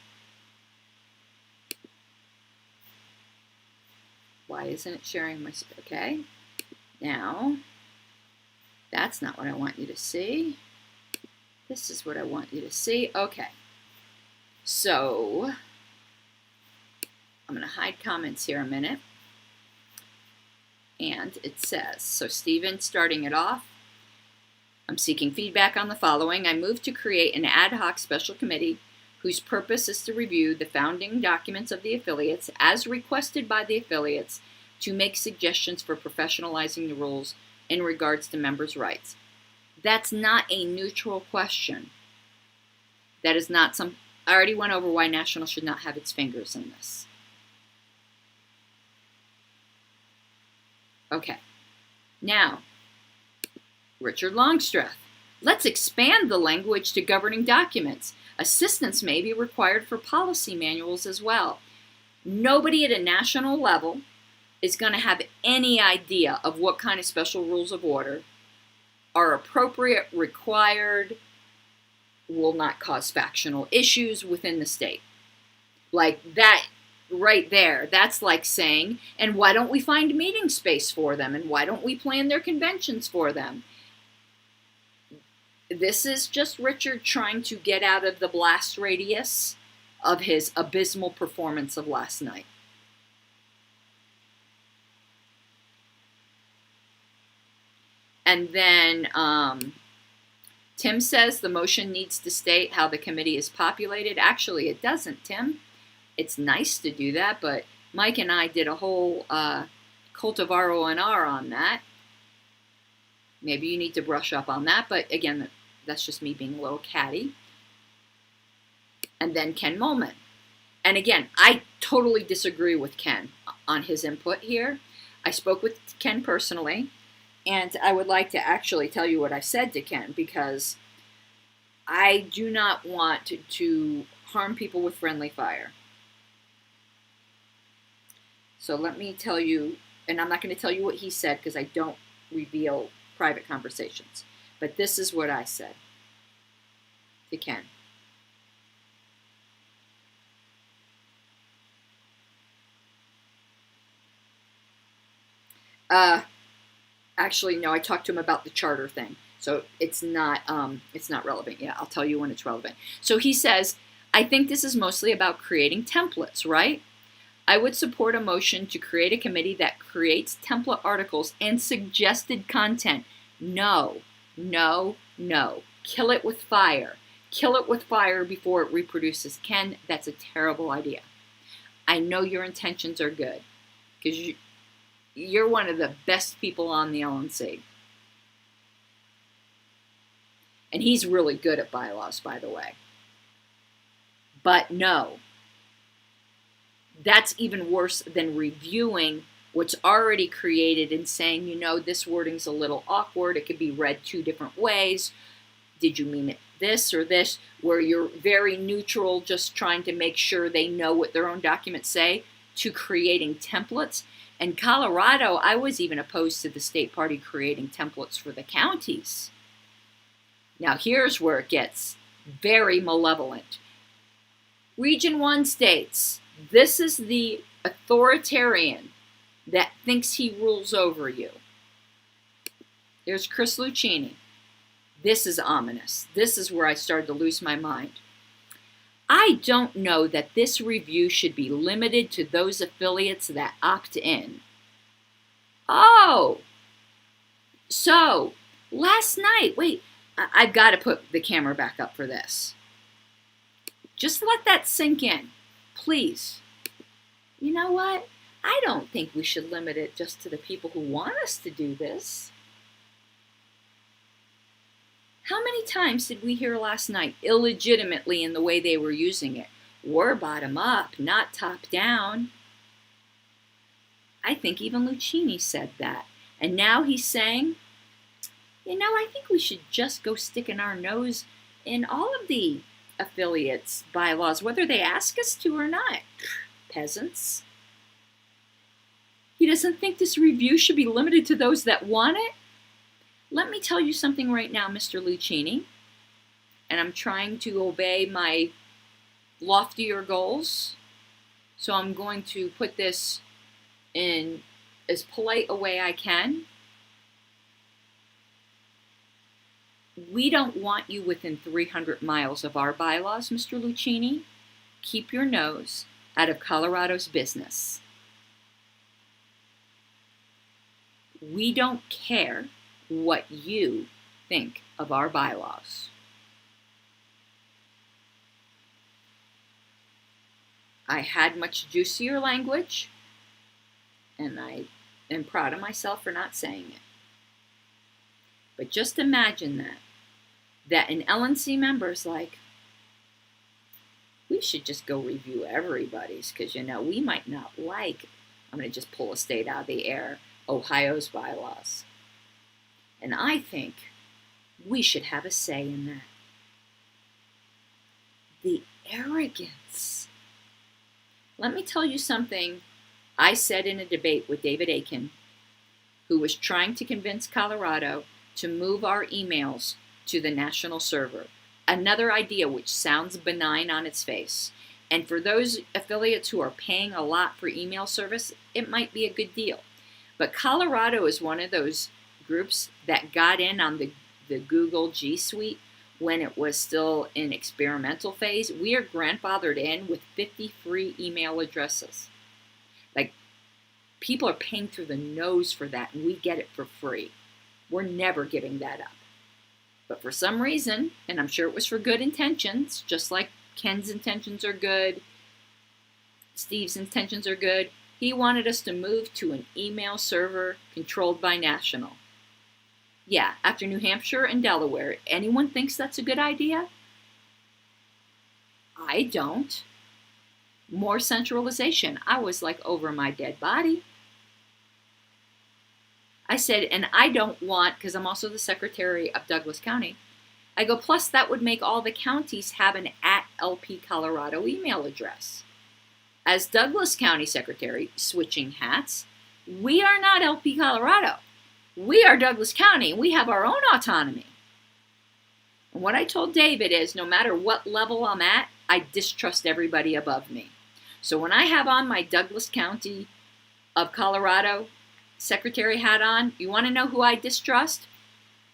Why isn't it sharing my screen? Okay. Now, that's not what I want you to see. This is what I want you to see. Okay. So, I'm going to hide comments here a minute. And it says, so Stephen, starting it off, I'm seeking feedback on the following. I move to create an ad hoc special committee whose purpose is to review the founding documents of the affiliates as requested by the affiliates to make suggestions for professionalizing the rules in regards to members' rights. That's not a neutral question. That is not I already went over why National should not have its fingers in this. Okay. Now, Richard Longstreth. Let's expand the language to governing documents. Assistance may be required for policy manuals as well. Nobody at a national level is going to have any idea of what kind of special rules of order are appropriate, required, will not cause factional issues within the state. Like that right there, that's like saying, and why don't we find meeting space for them? And why don't we plan their conventions for them? This is just Richard trying to get out of the blast radius of his abysmal performance of last night. And then Tim says the motion needs to state how the committee is populated. Actually, it doesn't, Tim. It's nice to do that, but Mike and I did a whole cultivar O&R on that. Maybe you need to brush up on that, but again, that's just me being a little catty. And then Ken Molman. And again, I totally disagree with Ken on his input here. I spoke with Ken personally, and I would like to actually tell you what I said to Ken, because I do not want to harm people with friendly fire. So let me tell you, and I'm not going to tell you what he said because I don't reveal private conversations. But this is what I said to Ken. Actually, no, I talked to him about the charter thing. So it's not relevant. Yeah, I'll tell you when it's relevant. So he says, I think this is mostly about creating templates, right? I would support a motion to create a committee that creates template articles and suggested content. No, no, no. Kill it with fire. Kill it with fire before it reproduces. Ken, that's a terrible idea. I know your intentions are good because you're one of the best people on the LNC. And he's really good at bylaws, by the way. But no. That's even worse than reviewing what's already created and saying, you know, this wording's a little awkward. It could be read two different ways. Did you mean it this or this? Where you're very neutral, just trying to make sure they know what their own documents say. to creating templates. In Colorado, I was even opposed to the state party creating templates for the counties. Now, here's where it gets very malevolent. Region 1 states, this is the authoritarian that thinks he rules over you. There's Chris Lucchini. This is ominous. This is where I started to lose my mind. I don't know that this review should be limited to those affiliates that opt in. Oh, so last night, wait, I've got to put the camera back up for this. Just let that sink in, please. You know what? I don't think we should limit it just to the people who want us to do this. How many times did we hear last night, illegitimately in the way they were using it? We're bottom up, not top down. I think even Lucchini said that. And now he's saying, you know, I think we should just go sticking our nose in all of the affiliates' bylaws, whether they ask us to or not. Peasants. He doesn't think this review should be limited to those that want it? Let me tell you something right now, Mr. Lucchini, and I'm trying to obey my loftier goals, so I'm going to put this in as polite a way I can. We don't want you within 300 miles of our bylaws, Mr. Lucchini. Keep your nose out of Colorado's business. We don't care what you think of our bylaws. I had much juicier language, and I am proud of myself for not saying it. But just imagine that an LNC member's like, we should just go review everybody's, because, you know, we might not like, I'm going to just pull a state out of the air, Ohio's bylaws. And I think we should have a say in that. The arrogance. Let me tell you something I said in a debate with David Aiken, who was trying to convince Colorado to move our emails to the national server. Another idea which sounds benign on its face. And for those affiliates who are paying a lot for email service, it might be a good deal. But Colorado is one of those groups that got in on the Google G Suite when it was still in experimental phase. We are grandfathered in with 50 free email addresses. Like, people are paying through the nose for that, and we get it for free. We're never giving that up. But for some reason, and I'm sure it was for good intentions, just like Ken's intentions are good, Steve's intentions are good, he wanted us to move to an email server controlled by National. Yeah, after New Hampshire and Delaware, anyone thinks that's a good idea? I don't. More centralization. I was like over my dead body. I said, and I don't want, because I'm also the secretary of Douglas County, I go, plus that would make all the counties have an @LP Colorado email address. As Douglas County Secretary, switching hats, we are not LP Colorado. We are Douglas County, and we have our own autonomy. And what I told David is, no matter what level I'm at, I distrust everybody above me. So when I have on my Douglas County of Colorado Secretary hat on, you want to know who I distrust?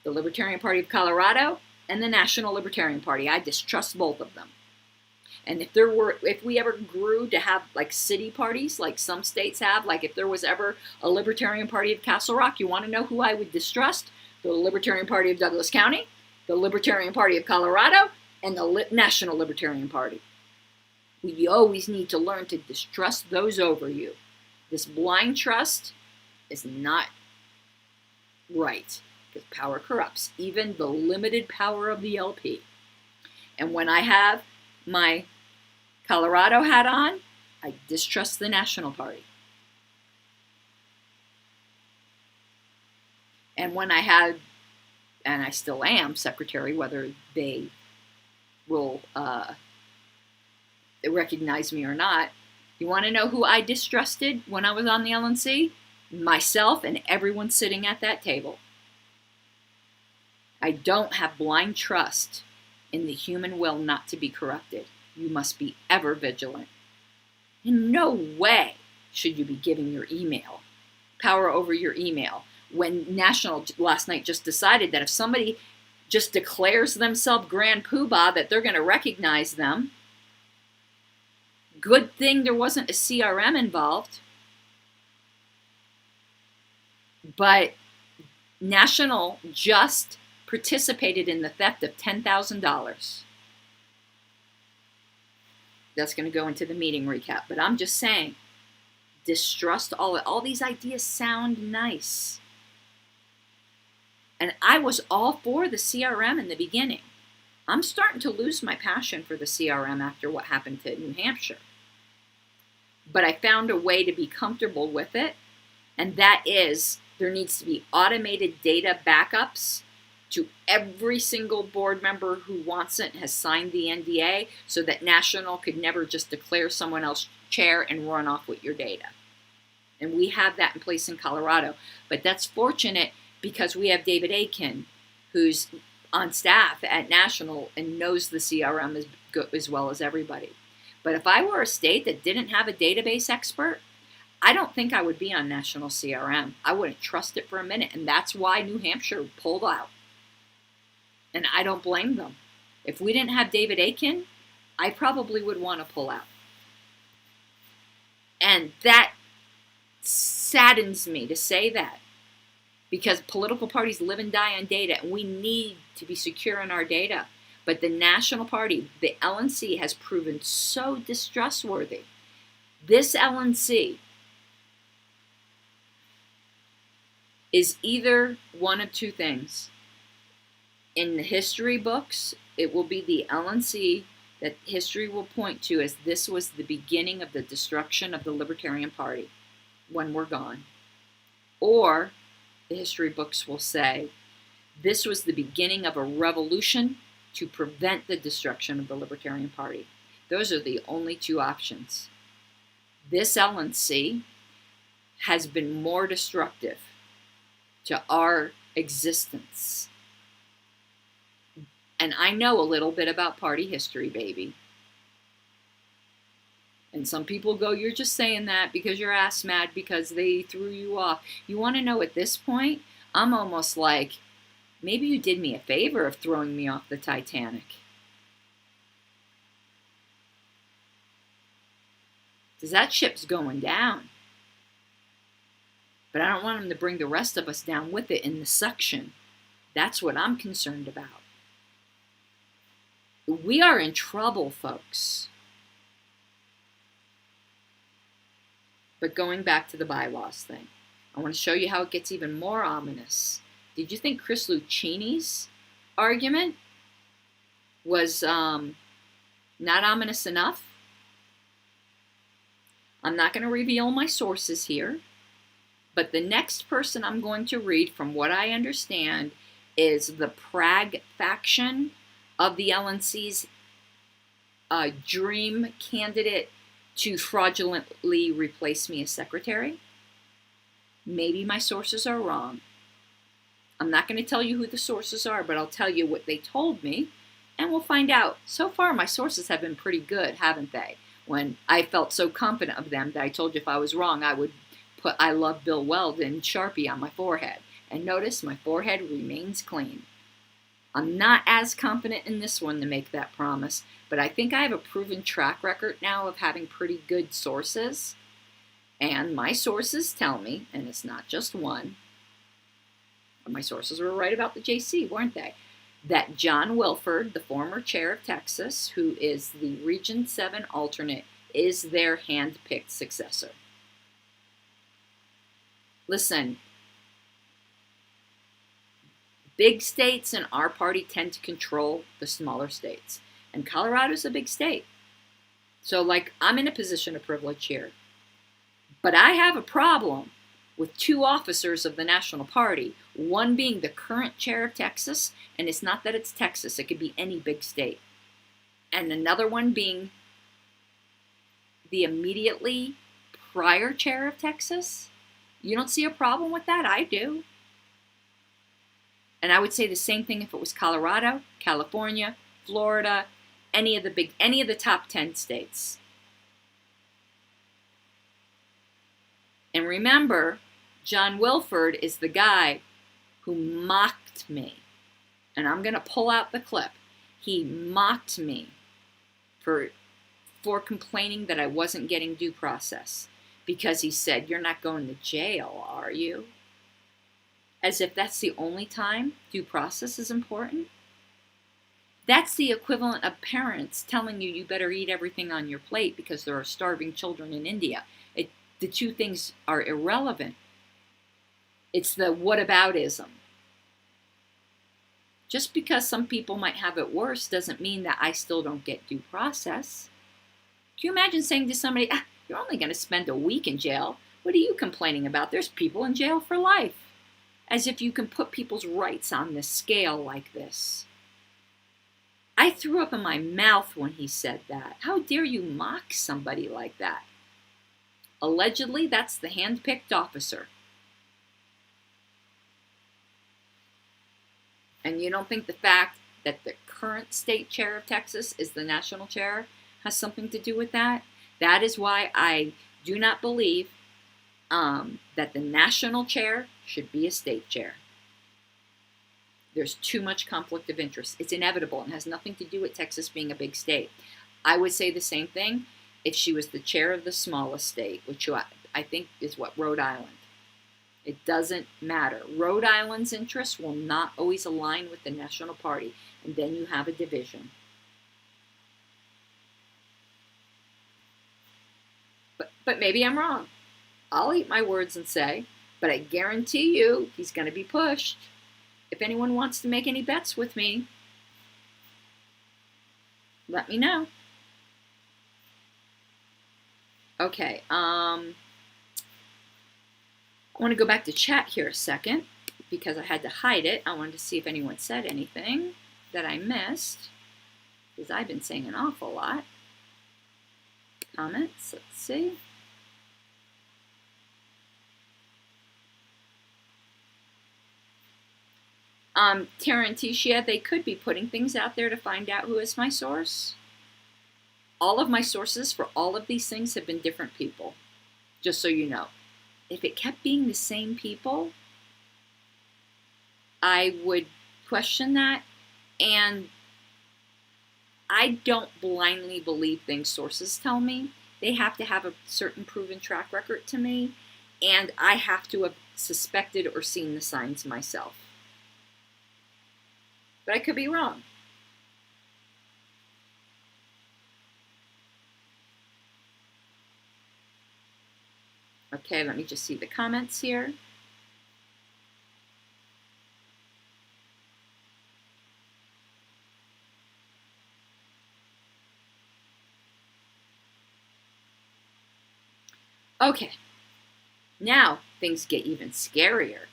The Libertarian Party of Colorado and the National Libertarian Party. I distrust both of them. And if we ever grew to have like city parties, like some states have, like if there was ever a Libertarian Party of Castle Rock, you want to know who I would distrust? The Libertarian Party of Douglas County, the Libertarian Party of Colorado, and the National Libertarian Party. We always need to learn to distrust those over you. This blind trust is not right, because power corrupts, even the limited power of the LP. And when I have my Colorado hat on, I distrust the National Party. And when I had, and I still am secretary, whether they will recognize me or not, You want to know who I distrusted when I was on the LNC? Myself and everyone sitting at that table. I don't have blind trust in the human will not to be corrupted. You must be ever vigilant. In no way should you be giving your email, power over your email, when National last night just decided that if somebody just declares themselves Grand Poobah, that they're going to recognize them. Good thing there wasn't a CRM involved. But National just participated in the theft of $10,000. That's going to go into the meeting recap. But I'm just saying, distrust all these ideas sound nice. And I was all for the CRM in the beginning. I'm starting to lose my passion for the CRM after what happened to New Hampshire. But I found a way to be comfortable with it, and that is there needs to be automated data backups to every single board member who wants it and has signed the NDA, so that National could never just declare someone else chair and run off with your data. And we have that in place in Colorado. But that's fortunate because we have David Aiken, who's on staff at National and knows the CRM as well as everybody. But if I were a state that didn't have a database expert, I don't think I would be on National CRM. I wouldn't trust it for a minute. And that's why New Hampshire pulled out. And I don't blame them. If we didn't have David Aiken, I probably would want to pull out. And that saddens me to say that, because political parties live and die on data, and we need to be secure in our data. But the National Party, the LNC, has proven so distrustworthy. This LNC is either one of two things. In the history books, it will be the LNC that history will point to as this was the beginning of the destruction of the Libertarian Party when we're gone. Or the history books will say this was the beginning of a revolution to prevent the destruction of the Libertarian Party. Those are the only two options. This LNC has been more destructive to our existence. And I know a little bit about party history, baby. And some people go, you're just saying that because you're ass mad because they threw you off. You want to know at this point, I'm almost like, maybe you did me a favor of throwing me off the Titanic. Because that ship's going down. But I don't want them to bring the rest of us down with it in the suction. That's what I'm concerned about. We are in trouble, folks. But going back to the bylaws thing, I want to show you how it gets even more ominous. Did you think Chris Lucchini's argument was not ominous enough? I'm not going to reveal my sources here, but the next person I'm going to read, from what I understand, is the Prague faction of the LNC's dream candidate to fraudulently replace me as secretary. Maybe my sources are wrong. I'm not going to tell you who the sources are, but I'll tell you what they told me, and we'll find out. So far, my sources have been pretty good, haven't they? When I felt so confident of them that I told you if I was wrong, I would put I love Bill Weld in Sharpie on my forehead. And notice my forehead remains clean. I'm not as confident in this one to make that promise, but I think I have a proven track record now of having pretty good sources. And my sources tell me, and it's not just one, my sources were right about the JC, weren't they? That John Wilford, the former chair of Texas, who is the Region 7 alternate, is their hand-picked successor. Listen, big states in our party tend to control the smaller states. And Colorado's a big state. So, I'm in a position of privilege here. But I have a problem with two officers of the National Party, one being the current chair of Texas, and it's not that it's Texas, it could be any big state, and another one being the immediately prior chair of Texas? You don't see a problem with that? I do. And I would say the same thing if it was Colorado, California, Florida, any of the top 10 states. And remember, John Wilford is the guy who mocked me. And I'm going to pull out the clip. He mocked me for complaining that I wasn't getting due process. Because he said, "You're not going to jail, are you?" As if that's the only time due process is important. That's the equivalent of parents telling you better eat everything on your plate because there are starving children in India. The two things are irrelevant. It's the whataboutism. Just because some people might have it worse doesn't mean that I still don't get due process. Can you imagine saying to somebody, "You're only going to spend a week in jail. What are you complaining about? There's people in jail for life." As if you can put people's rights on this scale like this. I threw up in my mouth when he said that. How dare you mock somebody like that? Allegedly, that's the hand-picked officer. And you don't think the fact that the current state chair of Texas is the national chair has something to do with that? That is why I do not believe that the national chair should be a state chair. There's too much conflict of interest. It's inevitable and has nothing to do with Texas being a big state. I would say the same thing if she was the chair of the smallest state, which I think is Rhode Island. It doesn't matter. Rhode Island's interests will not always align with the National Party, and then you have a division. But maybe I'm wrong. I'll eat my words and say, but I guarantee you he's going to be pushed. If anyone wants to make any bets with me, let me know. Okay, I want to go back to chat here a second because I had to hide it. I wanted to see if anyone said anything that I missed because I've been saying an awful lot. Comments, let's see. Taranticia, they could be putting things out there to find out who is my source. All of my sources for all of these things have been different people, just so you know. If it kept being the same people, I would question that. And I don't blindly believe things sources tell me. They have to have a certain proven track record to me, and I have to have suspected or seen the signs myself. But I could be wrong. Okay, let me just see the comments here. Okay, now things get even scarier.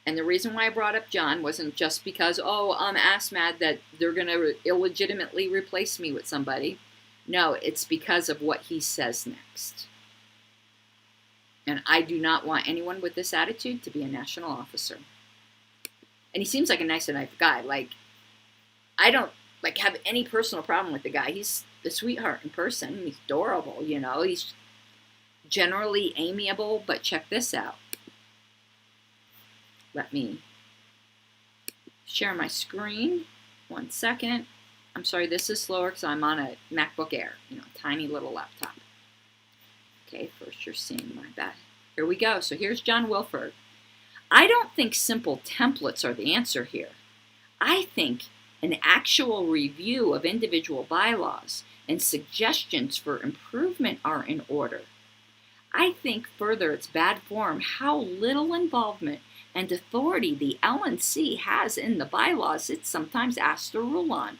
And the reason why I brought up John wasn't just because, I'm ass mad that they're going to illegitimately replace me with somebody. No, it's because of what he says next. And I do not want anyone with this attitude to be a national officer. And he seems like a nice enough guy. I don't have any personal problem with the guy. He's a sweetheart in person. He's adorable, He's generally amiable, but check this out. Let me share my screen. 1 second. I'm sorry, this is slower because I'm on a MacBook Air, tiny little laptop. Okay, first you're seeing my bad. Here we go. So here's John Wilford. I don't think simple templates are the answer here. I think an actual review of individual bylaws and suggestions for improvement are in order. I think further it's bad form how little involvement and authority the LNC has in the bylaws it's sometimes asked to rule on.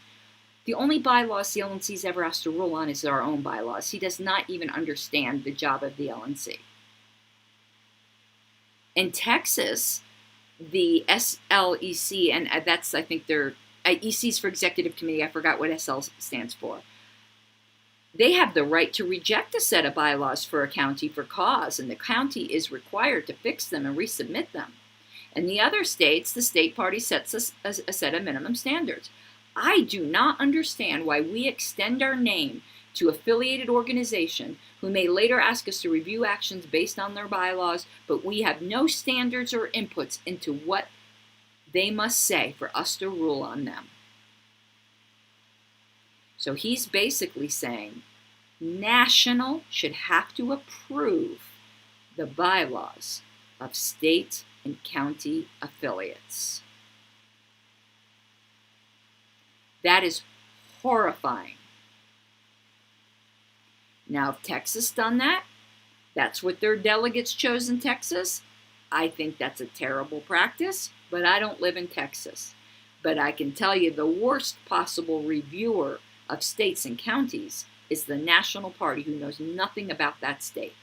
The only bylaws the LNC's ever asked to rule on is our own bylaws. He does not even understand the job of the LNC. In Texas, the SLEC, and I think they're EC's for Executive Committee, I forgot what SL stands for. They have the right to reject a set of bylaws for a county for cause, and the county is required to fix them and resubmit them. In the other states, the state party sets a set of minimum standards. I do not understand why we extend our name to affiliated organization who may later ask us to review actions based on their bylaws, but we have no standards or inputs into what they must say for us to rule on them. So he's basically saying national should have to approve the bylaws of state and county affiliates. That is horrifying. Now, if Texas done that, that's what their delegates chose in Texas. I think that's a terrible practice, but I don't live in Texas. But I can tell you the worst possible reviewer of states and counties is the National Party, who knows nothing about that state.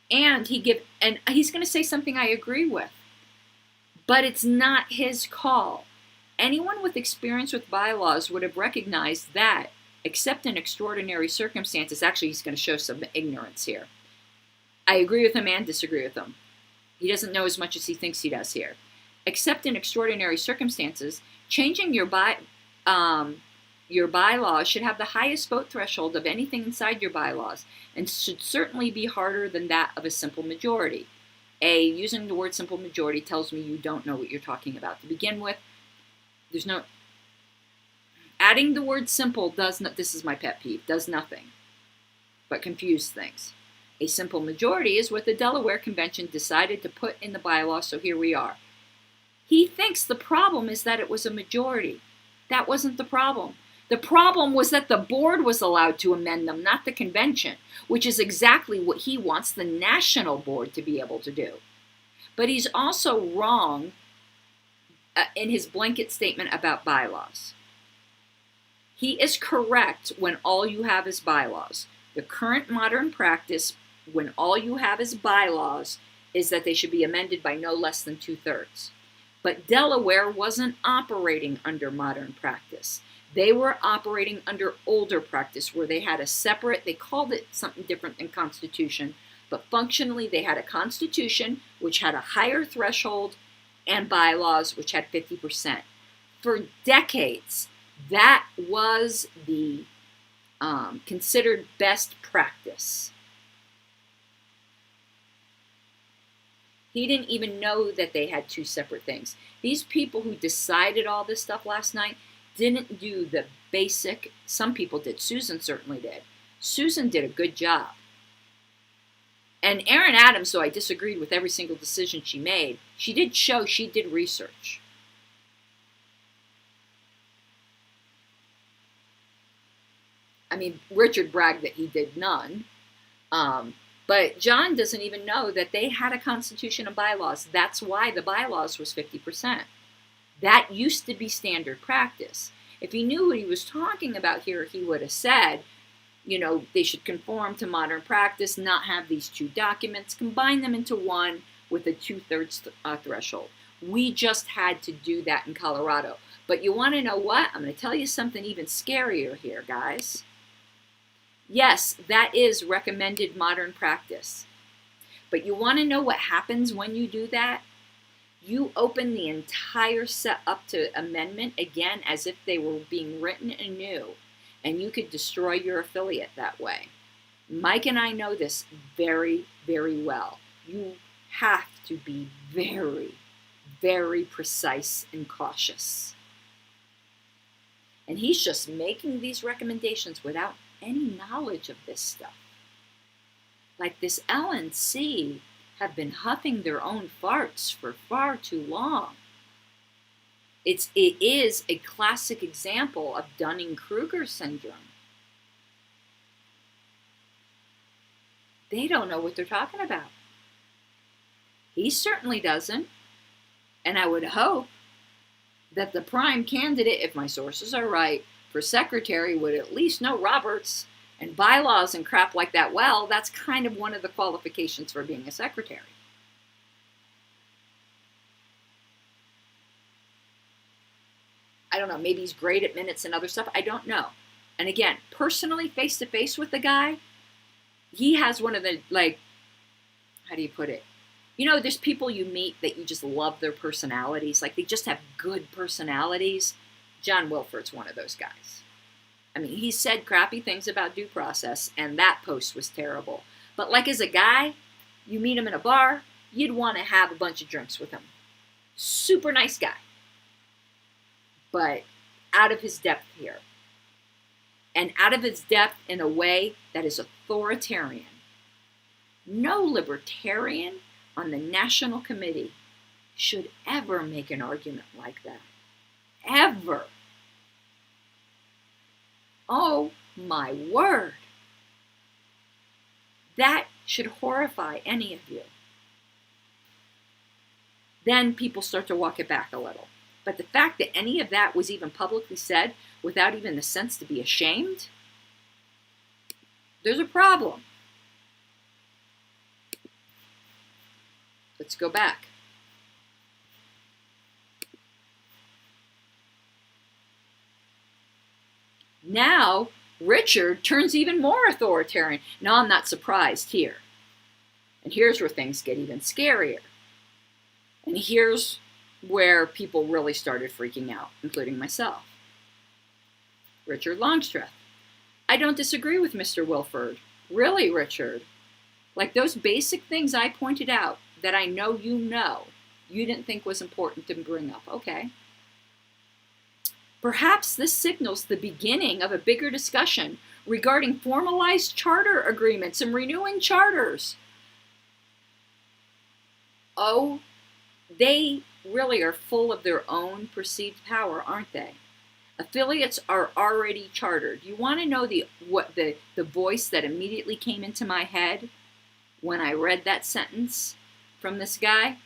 And he's going to say something I agree with, but it's not his call. Anyone with experience with bylaws would have recognized that, except in extraordinary circumstances. Actually, he's going to show some ignorance here. I agree with him and disagree with him. He doesn't know as much as he thinks he does here. Except in extraordinary circumstances, changing your bylaws should have the highest vote threshold of anything inside your bylaws, and should certainly be harder than that of a simple majority. Using the word simple majority tells me you don't know what you're talking about. To begin with, adding the word simple this is my pet peeve, does nothing but confuse things. A simple majority is what the Delaware Convention decided to put in the bylaws, so here we are. He thinks the problem is that it was a majority. That wasn't the problem. The problem was that the board was allowed to amend them, not the convention, which is exactly what he wants the national board to be able to do. But he's also wrong in his blanket statement about bylaws. He is correct when all you have is bylaws. The current modern practice, when all you have is bylaws, is that they should be amended by no less than 2/3. But Delaware wasn't operating under modern practice. They were operating under older practice, where they had a separate, they called it something different than constitution, but functionally they had a constitution which had a higher threshold and bylaws which had 50%. For decades, that was the considered best practice. He didn't even know that they had two separate things. These people who decided all this stuff last night didn't do the basic. Some people did. Susan certainly did. Susan did a good job. And Erin Adams, though I disagreed with every single decision she made, she did show she did research. I mean, Richard bragged that he did none. But John doesn't even know that they had a constitution and bylaws. That's why the bylaws was 50%. That used to be standard practice. If he knew what he was talking about here, he would have said, they should conform to modern practice, not have these two documents, combine them into one with a 2/3 threshold. We just had to do that in Colorado. But you want to know what? I'm going to tell you something even scarier here, guys. Yes, that is recommended modern practice. But you want to know what happens when you do that? You open the entire set up to amendment again as if they were being written anew, and you could destroy your affiliate that way. Mike and I know this very, very well. You have to be very, very precise and cautious. And he's just making these recommendations without any knowledge of this stuff. Like this LNC have been huffing their own farts for far too long. It is a classic example of Dunning-Kruger syndrome. They don't know what they're talking about. He certainly doesn't. And I would hope that the prime candidate, if my sources are right, for secretary would at least know Roberts and bylaws and crap like that. Well, that's kind of one of the qualifications for being a secretary. I don't know, maybe he's great at minutes and other stuff. I don't know. And again, personally, face to face with the guy, he has one of the, like, how do you put it? You know, there's people you meet that you just love their personalities. Like, they just have good personalities. John Wilford's one of those guys. I mean, he said crappy things about due process, and that post was terrible. But like, as a guy, you meet him in a bar, you'd want to have a bunch of drinks with him. Super nice guy. But out of his depth here. And out of his depth in a way that is authoritarian. No libertarian on the National Committee should ever make an argument like that. Ever. Oh my word. That should horrify any of you. Then people start to walk it back a little. But the fact that any of that was even publicly said without even the sense to be ashamed, there's a problem. Let's go back. Now, Richard turns even more authoritarian. Now, I'm not surprised here. And here's where things get even scarier. And here's where people really started freaking out, including myself. Richard Longstreth. I don't disagree with Mr. Wilford. Really, Richard? Like, those basic things I pointed out that I know, you didn't think was important to bring up. Okay. Perhaps this signals the beginning of a bigger discussion regarding formalized charter agreements and renewing charters. Oh, they really are full of their own perceived power, aren't they? Affiliates are already chartered. You want to know the voice that immediately came into my head when I read that sentence from this guy?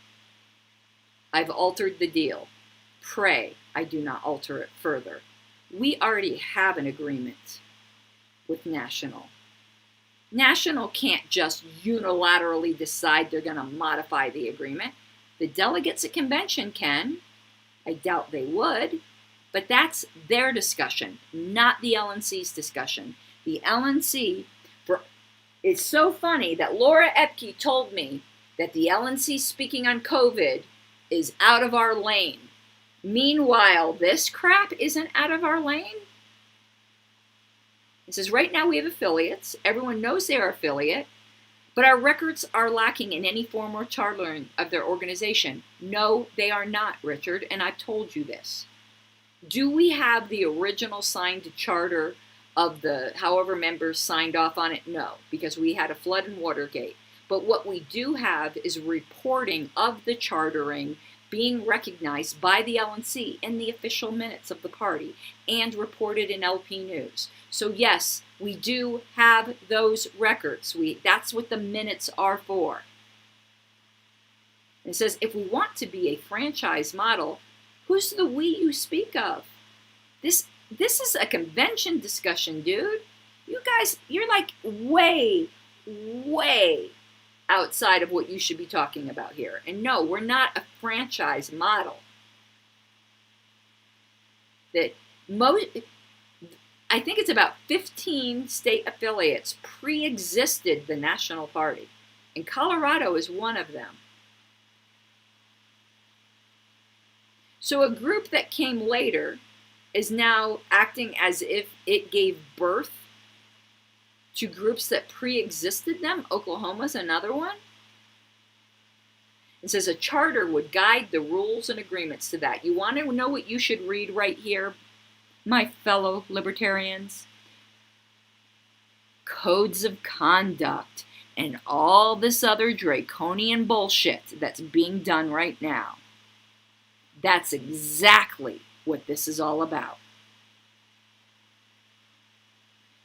I've altered the deal. Pray I do not alter it further. We already have an agreement with National. National can't just unilaterally decide they're going to modify the agreement. The delegates at convention can. I doubt they would. But that's their discussion, not the Lnc's discussion. The Lnc, it's so funny that Laura Epke told me that the Lnc speaking on COVID is out of our lane. Meanwhile, this crap isn't out of our lane. It says right now we have affiliates. Everyone knows they are affiliate. But our records are lacking in any form or chartering of their organization. No, they are not, Richard, and I've told you this. Do we have the original signed charter of the however members signed off on it? No, because we had a flood in Watergate. But what we do have is reporting of the chartering being recognized by the Lnc in the official minutes of the party and reported in LP News. So yes, we do have those records. That's what the minutes are for. It says, if we want to be a franchise model, who's the we you speak of? This is a convention discussion, dude. You guys, you're like way, way outside of what you should be talking about here. And no, we're not a franchise model. I think it's about 15 state affiliates pre-existed the National Party. And Colorado is one of them. So a group that came later is now acting as if it gave birth to groups that pre-existed them. Oklahoma's another one. It says a charter would guide the rules and agreements to that. You want to know what you should read right here, my fellow libertarians? Codes of conduct and all this other draconian bullshit that's being done right now. That's exactly what this is all about.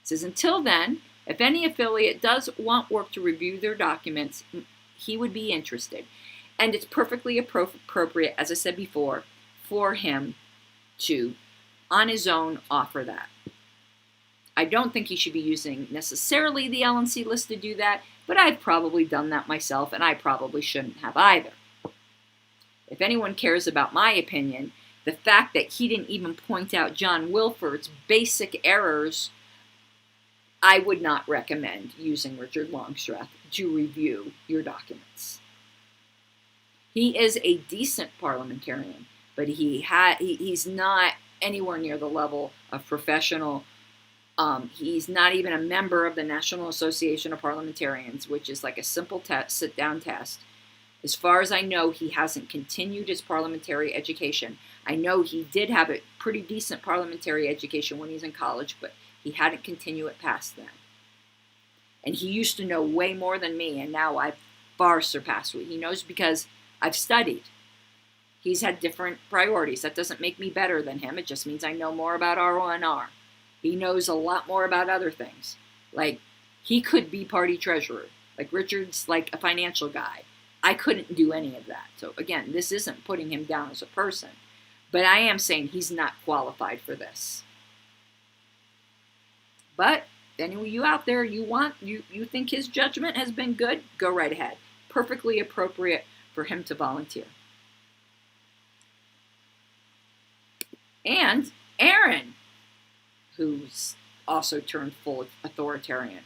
It says, until then, if any affiliate does want work to review their documents, he would be interested. And it's perfectly appropriate, as I said before, for him to, on his own, offer that. I don't think he should be using necessarily the Lnc list to do that, but I've probably done that myself, and I probably shouldn't have either. If anyone cares about my opinion, the fact that he didn't even point out John Wilford's basic errors, I would not recommend using Richard Longstreth to review your documents. He is a decent parliamentarian, but he's not anywhere near the level of professional. He's not even a member of the National Association of Parliamentarians, which is like a simple sit-down test. As far as I know, he hasn't continued his parliamentary education. I know he did have a pretty decent parliamentary education when he was in college, but he hadn't continued it past then. And he used to know way more than me, and now I've far surpassed what he knows because I've studied. He's had different priorities. That doesn't make me better than him. It just means I know more about RONR. He knows a lot more about other things. Like, he could be party treasurer. Like, Richard's like a financial guy. I couldn't do any of that. So, again, this isn't putting him down as a person. But I am saying he's not qualified for this. But, any of you out there, you think his judgment has been good, go right ahead. Perfectly appropriate for him to volunteer. And Aaron, who's also turned full authoritarian.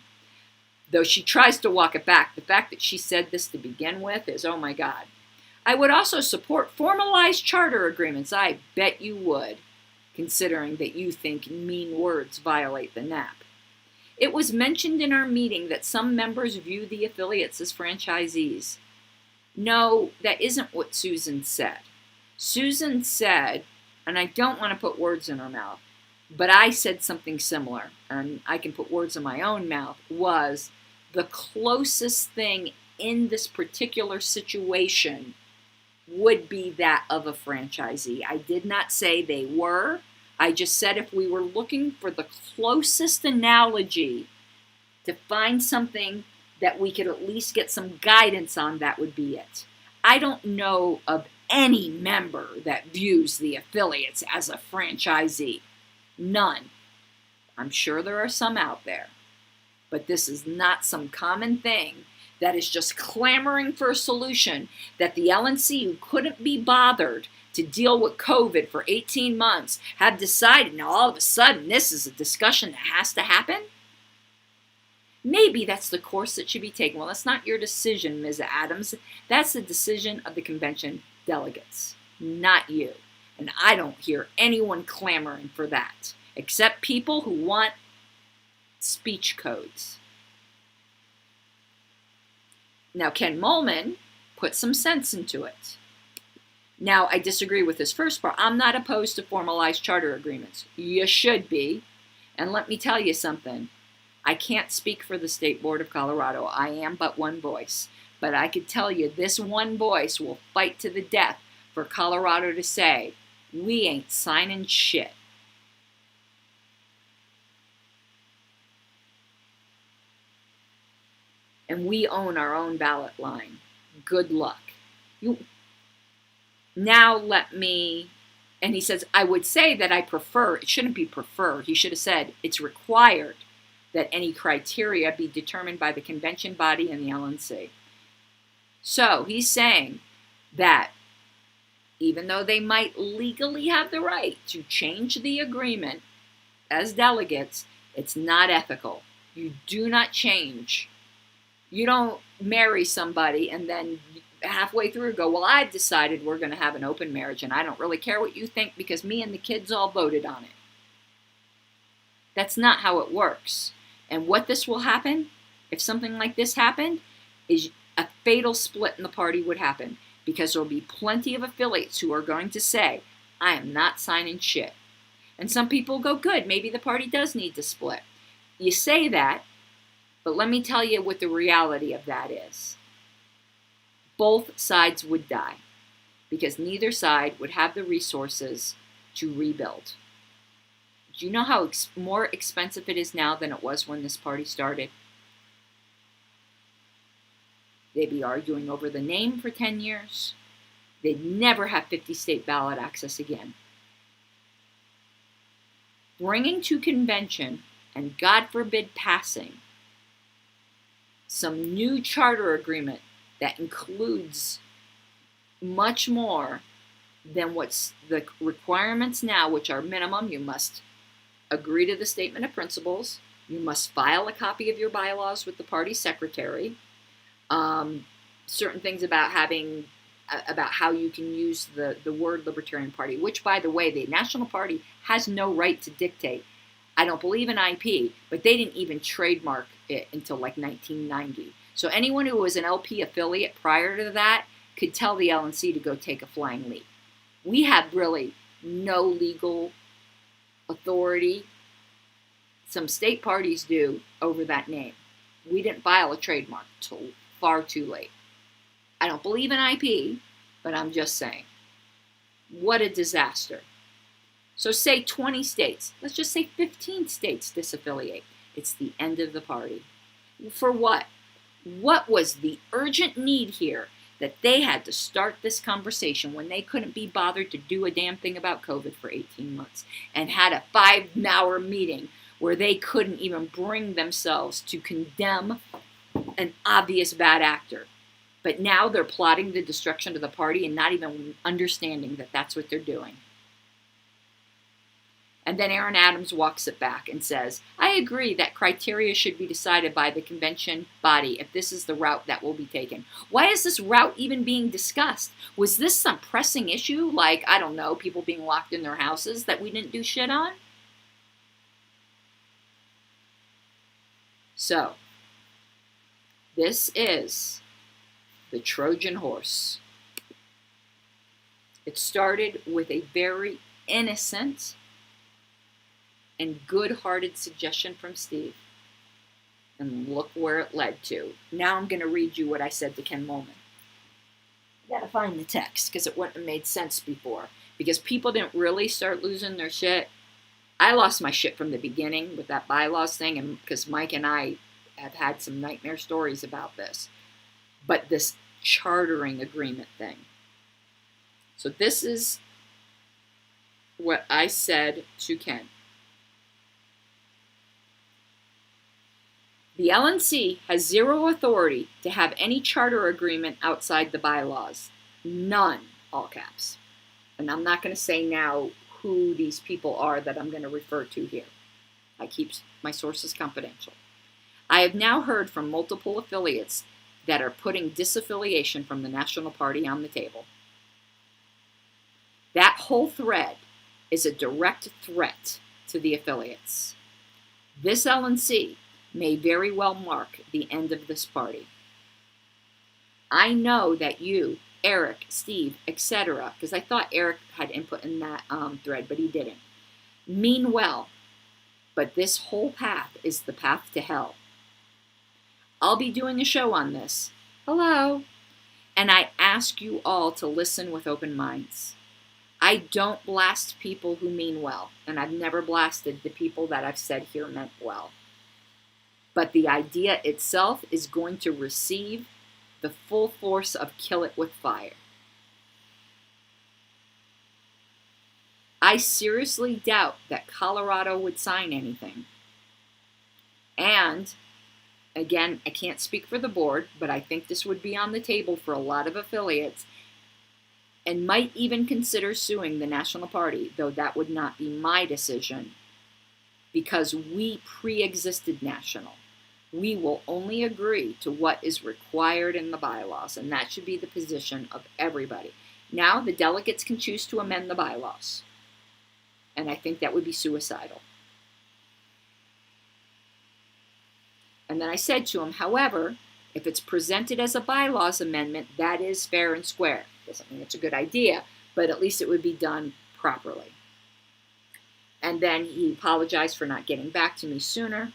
Though she tries to walk it back, the fact that she said this to begin with is, oh my God. I would also support formalized charter agreements. I bet you would, considering that you think mean words violate the NAP. It was mentioned in our meeting that some members view the affiliates as franchisees. No, that isn't what Susan said. Susan said, and I don't want to put words in her mouth, but I said something similar, and I can put words in my own mouth, was the closest thing in this particular situation would be that of a franchisee. I did not say they were. I just said if we were looking for the closest analogy to find something that we could at least get some guidance on, that would be it. I don't know of any member that views the affiliates as a franchisee. None. I'm sure there are some out there. But this is not some common thing that is just clamoring for a solution that the LNC, who couldn't be bothered to deal with COVID for 18 months, have decided now all of a sudden this is a discussion that has to happen? Maybe that's the course that should be taken. Well, that's not your decision, Ms. Adams. That's the decision of the convention delegates, not you. And I don't hear anyone clamoring for that, except people who want speech codes. Now, Ken Molman put some sense into it. Now, I disagree with his first part. I'm not opposed to formalized charter agreements. You should be. And let me tell you something. I can't speak for the State Board of Colorado. I am but one voice. But I could tell you this one voice will fight to the death for Colorado to say, we ain't signing shit. And we own our own ballot line. Good luck. Now let me, and he says, I would say that I prefer, it shouldn't be prefer, he should have said it's required that any criteria be determined by the convention body and the LNC. So he's saying that even though they might legally have the right to change the agreement as delegates, it's not ethical. You do not change. You don't marry somebody and then halfway through go, well, I've decided we're going to have an open marriage and I don't really care what you think because me and the kids all voted on it. That's not how it works. And what this will happen, if something like this happened, is a fatal split in the party would happen because there will be plenty of affiliates who are going to say, I am not signing shit. And some people go, good, maybe the party does need to split. You say that, but let me tell you what the reality of that is. Both sides would die because neither side would have the resources to rebuild. Do you know how more expensive it is now than it was when this party started? They'd be arguing over the name for 10 years. They'd never have 50 state ballot access again. Bringing to convention, and God forbid passing, some new charter agreement that includes much more then what's the requirements now, which are minimum? You must agree to the statement of principles. You must file a copy of your bylaws with the party secretary. Certain things about how you can use the word Libertarian Party, which, by the way, the National Party has no right to dictate. I don't believe in IP, but they didn't even trademark it until like 1990. So anyone who was an LP affiliate prior to that could tell the LNC to go take a flying leap. We have really no legal authority. Some state parties do over that name. We didn't file a trademark till far too late. I don't believe in IP, but I'm just saying. What a disaster. So say 20 states, let's just say 15 states disaffiliate. It's the end of the party. For what? What was the urgent need here that they had to start this conversation when they couldn't be bothered to do a damn thing about COVID for 18 months and had a 5-hour meeting where they couldn't even bring themselves to condemn an obvious bad actor? But now they're plotting the destruction of the party and not even understanding that that's what they're doing. And then Aaron Adams walks it back and says, I agree that criteria should be decided by the convention body if this is the route that will be taken. Why is this route even being discussed? Was this some pressing issue, like, I don't know, people being locked in their houses that we didn't do shit on? So, this is the Trojan horse. It started with a very innocent and good-hearted suggestion from Steve. And look where it led to. Now I'm going to read you what I said to Ken Molman. You got to find the text because it wouldn't have made sense before. Because people didn't really start losing their shit. I lost my shit from the beginning with that bylaws thing, and because Mike and I have had some nightmare stories about this. But this chartering agreement thing. So this is what I said to Ken. The LNC has zero authority to have any charter agreement outside the bylaws. None, all caps. And I'm not going to say now who these people are that I'm going to refer to here. I keep my sources confidential. I have now heard from multiple affiliates that are putting disaffiliation from the National Party on the table. That whole thread is a direct threat to the affiliates. This LNC may very well mark the end of this party. I know that you, Eric, Steve, etc., because I thought Eric had input in that thread, but he didn't, mean well, but this whole path is the path to hell. I'll be doing a show on this. Hello. And I ask you all to listen with open minds. I don't blast people who mean well, and I've never blasted the people that I've said here meant well. But the idea itself is going to receive the full force of kill it with fire. I seriously doubt that Colorado would sign anything. And, again, I can't speak for the board, but I think this would be on the table for a lot of affiliates and might even consider suing the National Party, though that would not be my decision because we pre-existed National. We will only agree to what is required in the bylaws, and that should be the position of everybody. Now, the delegates can choose to amend the bylaws, and I think that would be suicidal. And then I said to him, however, if it's presented as a bylaws amendment, that is fair and square. Doesn't mean it's a good idea, but at least it would be done properly. And then he apologized for not getting back to me sooner.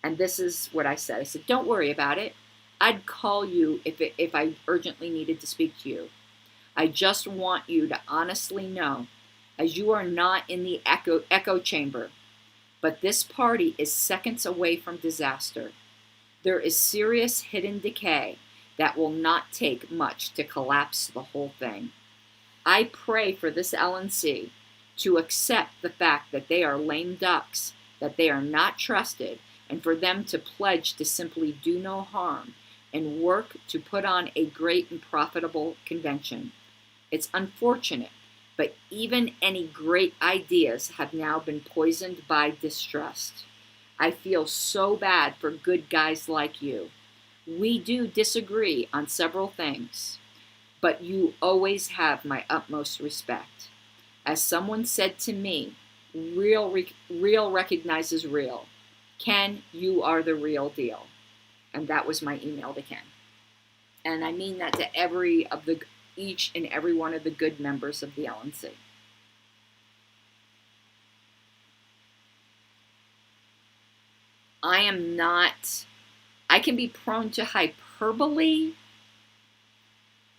And this is what I said. I said, don't worry about it. I'd call you if I urgently needed to speak to you. I just want you to honestly know, as you are not in the echo chamber, but this party is seconds away from disaster. There is serious hidden decay that will not take much to collapse the whole thing. I pray for this LNC to accept the fact that they are lame ducks, that they are not trusted, and for them to pledge to simply do no harm and work to put on a great and profitable convention. It's unfortunate, but even any great ideas have now been poisoned by distrust. I feel so bad for good guys like you. We do disagree on several things, but you always have my utmost respect. As someone said to me, real recognizes real. Ken, you are the real deal. And that was my email to Ken. And I mean that to each and every one of the good members of the LNC. I can be prone to hyperbole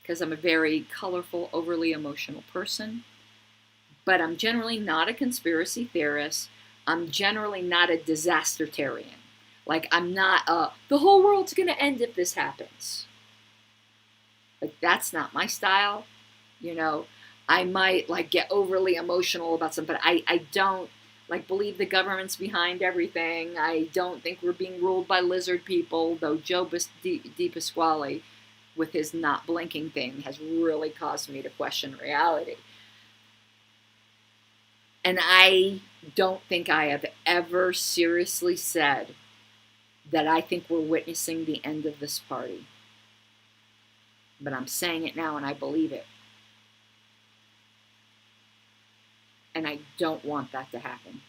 because I'm a very colorful, overly emotional person, but I'm generally not a conspiracy theorist. I'm generally not a disastertarian. Like, I'm not the whole world's going to end if this happens. Like, that's not my style. You know, I might like get overly emotional about something, but I don't like believe the government's behind everything. I don't think we're being ruled by lizard people, though Joe DePasquale, with his not blinking thing, has really caused me to question reality. And I don't think I have ever seriously said that I think we're witnessing the end of this party. But I'm saying it now and I believe it. And I don't want that to happen.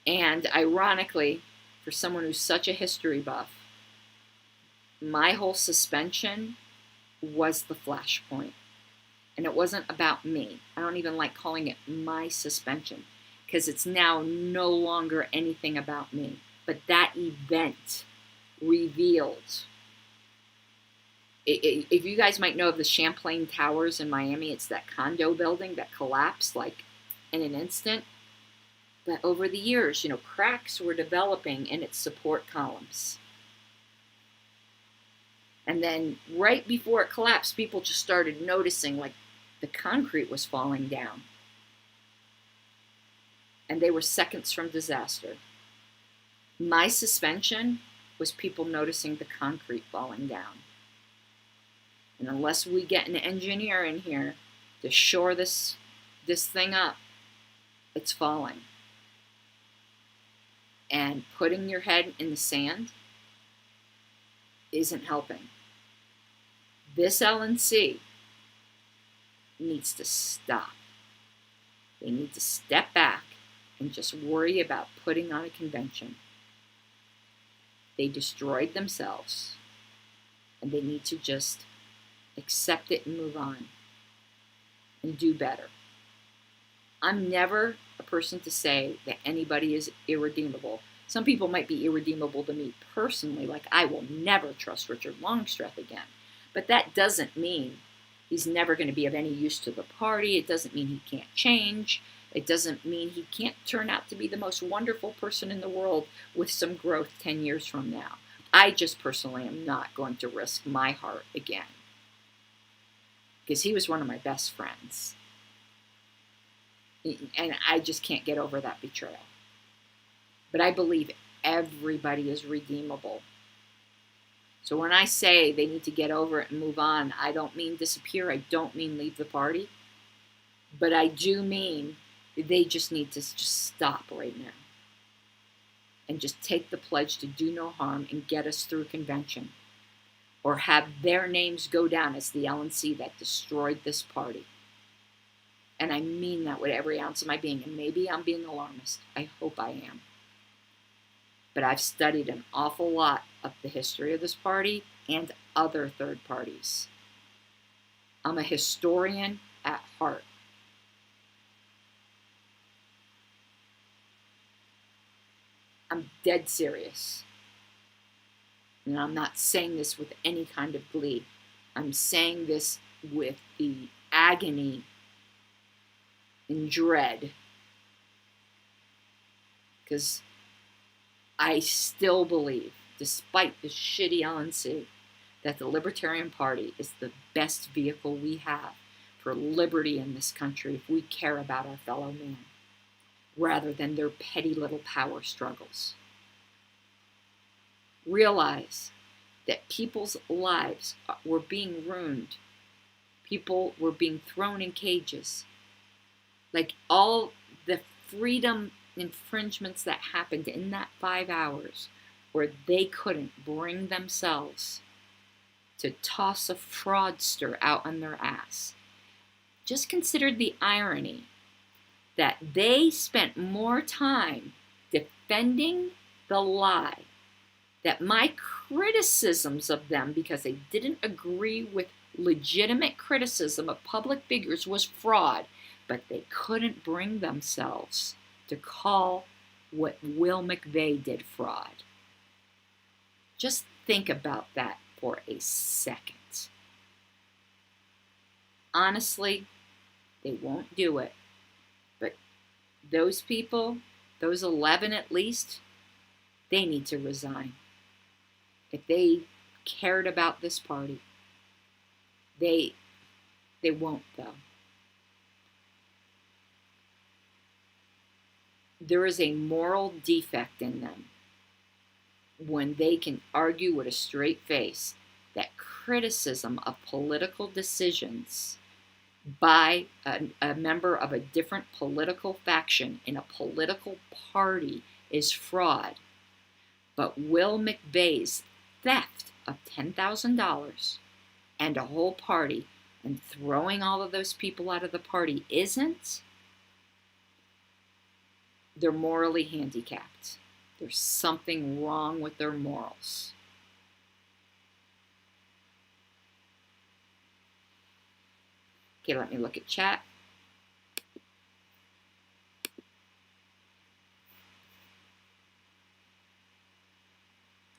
And ironically, for someone who's such a history buff, my whole suspension was the flashpoint. And it wasn't about me. I don't even like calling it my suspension because it's now no longer anything about me. But that event revealed. If you guys might know of the Champlain Towers in Miami, it's that condo building that collapsed like in an instant. But over the years, cracks were developing in its support columns. And then right before it collapsed, people just started noticing like the concrete was falling down. And they were seconds from disaster. My suspension was people noticing the concrete falling down. And unless we get an engineer in here to shore this thing up, it's falling. And putting your head in the sand isn't helping. This LNC needs to stop. They need to step back and just worry about putting on a convention. They destroyed themselves, and they need to just accept it and move on and do better. I'm never a person to say that anybody is irredeemable. Some people might be irredeemable to me personally, like I will never trust Richard Longstreth again. But that doesn't mean he's never going to be of any use to the party. It doesn't mean he can't change. It doesn't mean he can't turn out to be the most wonderful person in the world with some growth 10 years from now. I just personally am not going to risk my heart again. Because he was one of my best friends. And I just can't get over that betrayal. But I believe everybody is redeemable. So when I say they need to get over it and move on, I don't mean disappear. I don't mean leave the party. But I do mean they just need to just stop right now. And just take the pledge to do no harm and get us through convention. Or have their names go down as the LNC that destroyed this party. And I mean that with every ounce of my being. And maybe I'm being alarmist. I hope I am. But I've studied an awful lot of the history of this party and other third parties. I'm a historian at heart. I'm dead serious. And I'm not saying this with any kind of glee. I'm saying this with the agony and dread. Because I still believe, despite the shitty LNC, that the Libertarian Party is the best vehicle we have for liberty in this country if we care about our fellow man, rather than their petty little power struggles. Realize that people's lives were being ruined. People were being thrown in cages. Like all the freedom infringements that happened in that 5 hours where they couldn't bring themselves to toss a fraudster out on their ass. Just consider the irony that they spent more time defending the lie, that my criticisms of them, because they didn't agree with legitimate criticism of public figures, was fraud, but they couldn't bring themselves to call what Will McVeigh did fraud. Just think about that for a second. Honestly, they won't do it. But those people, those 11 at least, they need to resign. If they cared about this party, they won't though. There is a moral defect in them when they can argue with a straight face that criticism of political decisions by a member of a different political faction in a political party is fraud. But Will McVeigh's theft of $10,000 and a whole party and throwing all of those people out of the party isn't. They're morally handicapped. There's something wrong with their morals. Okay, let me look at chat.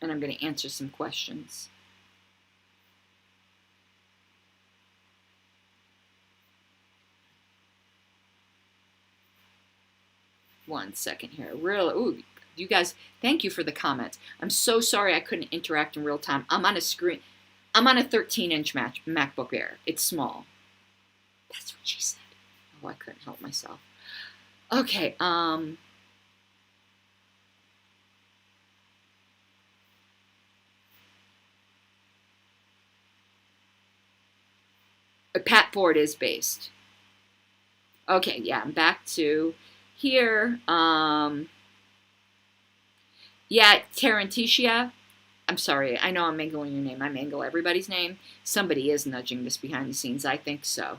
And I'm going to answer some questions. One second here. Ooh, you guys, thank you for the comments. I'm so sorry I couldn't interact in real time. I'm on a screen. I'm on a 13-inch MacBook Air. It's small. That's what she said. Oh, I couldn't help myself. Okay, Pat Ford is based. Okay, yeah, I'm back to here. Yeah, Taranticia. I'm sorry, I know I'm mangling your name. I mangle everybody's name. Somebody is nudging this behind the scenes. I think so.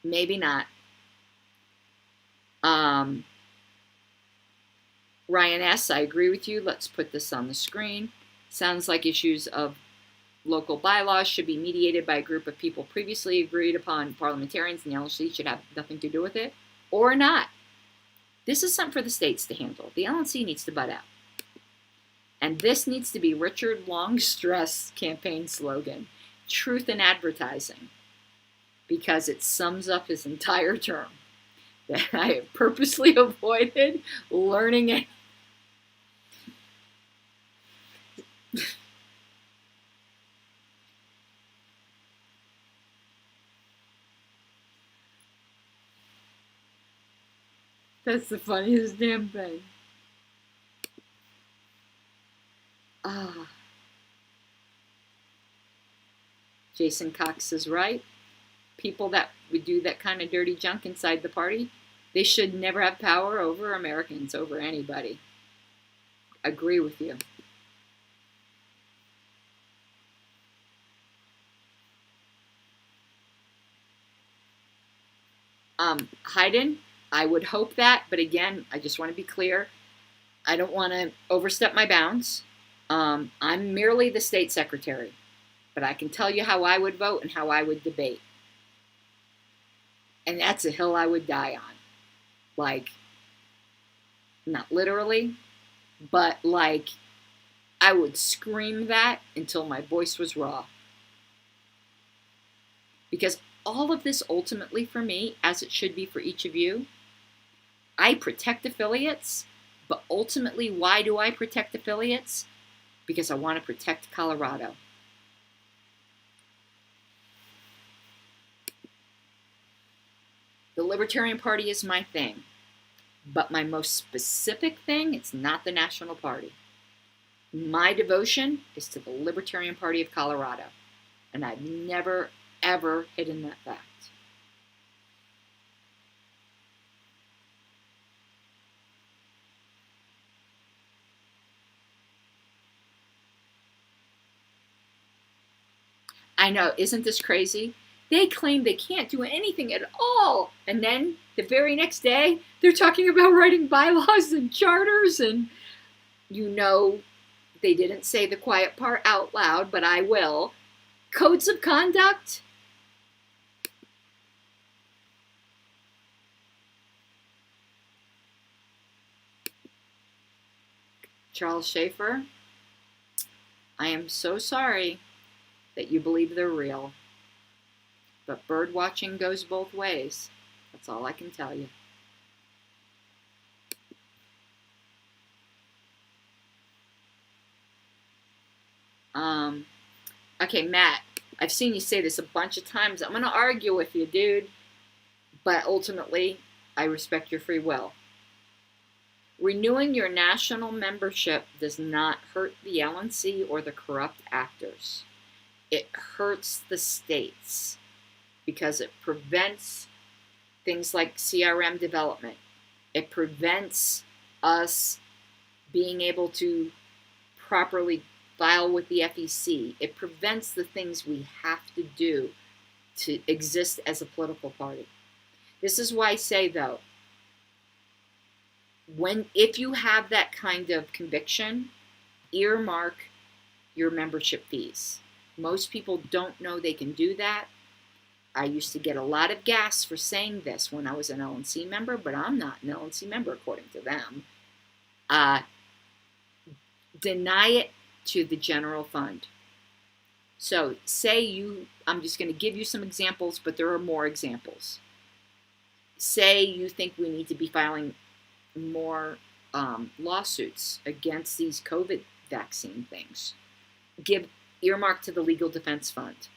Maybe not. Ryan S., I agree with you. Let's put this on the screen. Sounds like issues of local bylaws should be mediated by a group of people previously agreed upon. Parliamentarians and the LNC should have nothing to do with it, or not. This is something for the states to handle. The LNC needs to butt out. And this needs to be Richard Longstress' campaign slogan, truth in advertising, because it sums up his entire term. That I have purposely avoided learning it. That's the funniest damn thing. Jason Cox is right. People that would do that kind of dirty junk inside the party, they should never have power over Americans, over anybody. Agree with you. Hayden, I would hope that, but again, I just want to be clear. I don't want to overstep my bounds. I'm merely the state secretary, but I can tell you how I would vote and how I would debate. And that's a hill I would die on. Like, not literally, but like, I would scream that until my voice was raw. Because all of this ultimately for me, as it should be for each of you, I protect affiliates, but ultimately, why do I protect affiliates? Because I want to protect Colorado. The Libertarian Party is my thing, but my most specific thing, it's not the National Party. My devotion is to the Libertarian Party of Colorado, and I've never, ever hidden that fact. I know, isn't this crazy? They claim they can't do anything at all, and then the very next day, they're talking about writing bylaws and charters, and they didn't say the quiet part out loud, but I will. Codes of conduct? Charles Schaefer, I am so sorry that you believe they're real. But bird watching goes both ways. That's all I can tell you. Okay, Matt, I've seen you say this a bunch of times. I'm going to argue with you, dude. But ultimately, I respect your free will. Renewing your national membership does not hurt the LNC or the corrupt actors. It hurts the states because it prevents things like CRM development. It prevents us being able to properly file with the FEC. It prevents the things we have to do to exist as a political party. This is why I say, though, if you have that kind of conviction, earmark your membership fees. Most people don't know they can do that. I used to get a lot of gas for saying this when I was an LNC member, but I'm not an LNC member according to them. Deny it to the general fund. So I'm just going to give you some examples, but there are more examples. Say you think we need to be filing more lawsuits against these COVID vaccine things. Earmark to the Legal Defense Fund.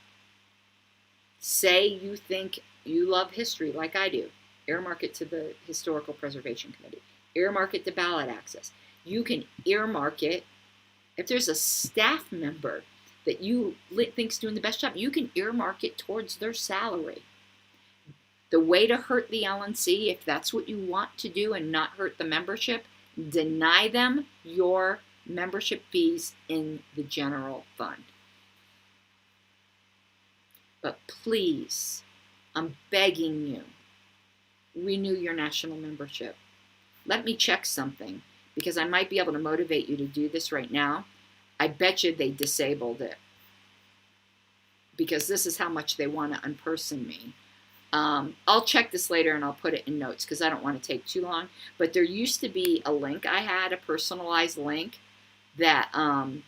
Say you think you love history like I do. Earmark it to the Historical Preservation Committee. Earmark it to ballot access. You can earmark it. If there's a staff member that you think's doing the best job, you can earmark it towards their salary. The way to hurt the LNC, if that's what you want to do and not hurt the membership, deny them your membership fees in the general fund. But please, I'm begging you, renew your national membership. Let me check something, because I might be able to motivate you to do this right now. I bet you they disabled it, because this is how much they want to unperson me. I'll check this later and I'll put it in notes because I don't want to take too long. But there used to be a link I had, a personalized link, that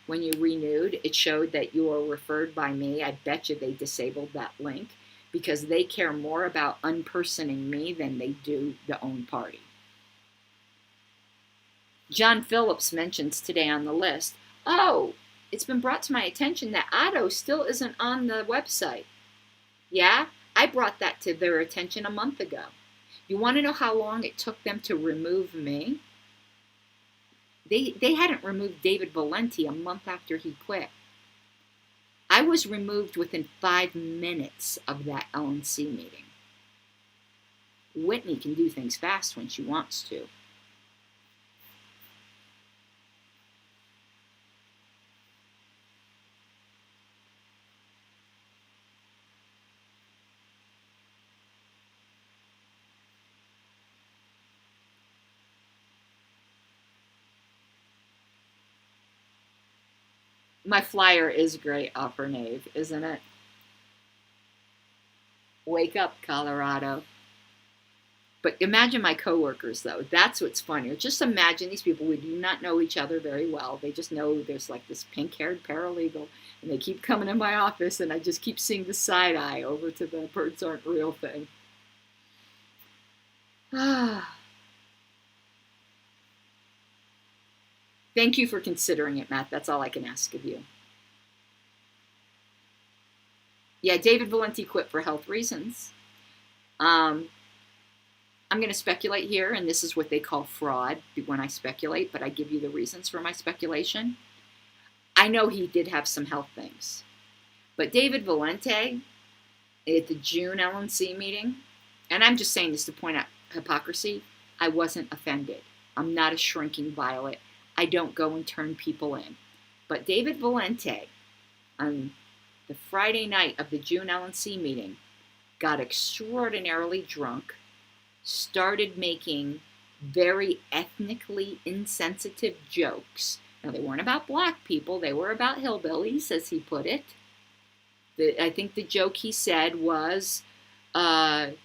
when you renewed, it showed that you were referred by me. I bet you they disabled that link because they care more about unpersoning me than they do the own party. John Phillips mentions today on the list, oh, it's been brought to my attention that Otto still isn't on the website. Yeah, I brought that to their attention a month ago. You want to know how long it took them to remove me? They hadn't removed David Valenti a month after he quit. I was removed within 5 minutes of that LNC meeting. Whitney can do things fast when she wants to. My flyer is great off her nave, isn't it? Wake up, Colorado. But imagine my coworkers, though. That's what's funnier. Just imagine these people. We do not know each other very well. They just know there's like this pink-haired paralegal, and they keep coming in my office, and I just keep seeing the side eye over to the birds aren't real thing. Thank you for considering it, Matt. That's all I can ask of you. Yeah, David Valenti quit for health reasons. I'm going to speculate here, and this is what they call fraud when I speculate, but I give you the reasons for my speculation. I know he did have some health things. But David Valente at the June LNC meeting, and I'm just saying this to point out hypocrisy, I wasn't offended. I'm not a shrinking violet. I don't go and turn people in. But David Valente, on the Friday night of the June LNC meeting, got extraordinarily drunk, started making very ethnically insensitive jokes. Now, they weren't about black people. They were about hillbillies, as he put it. I think the joke he said was that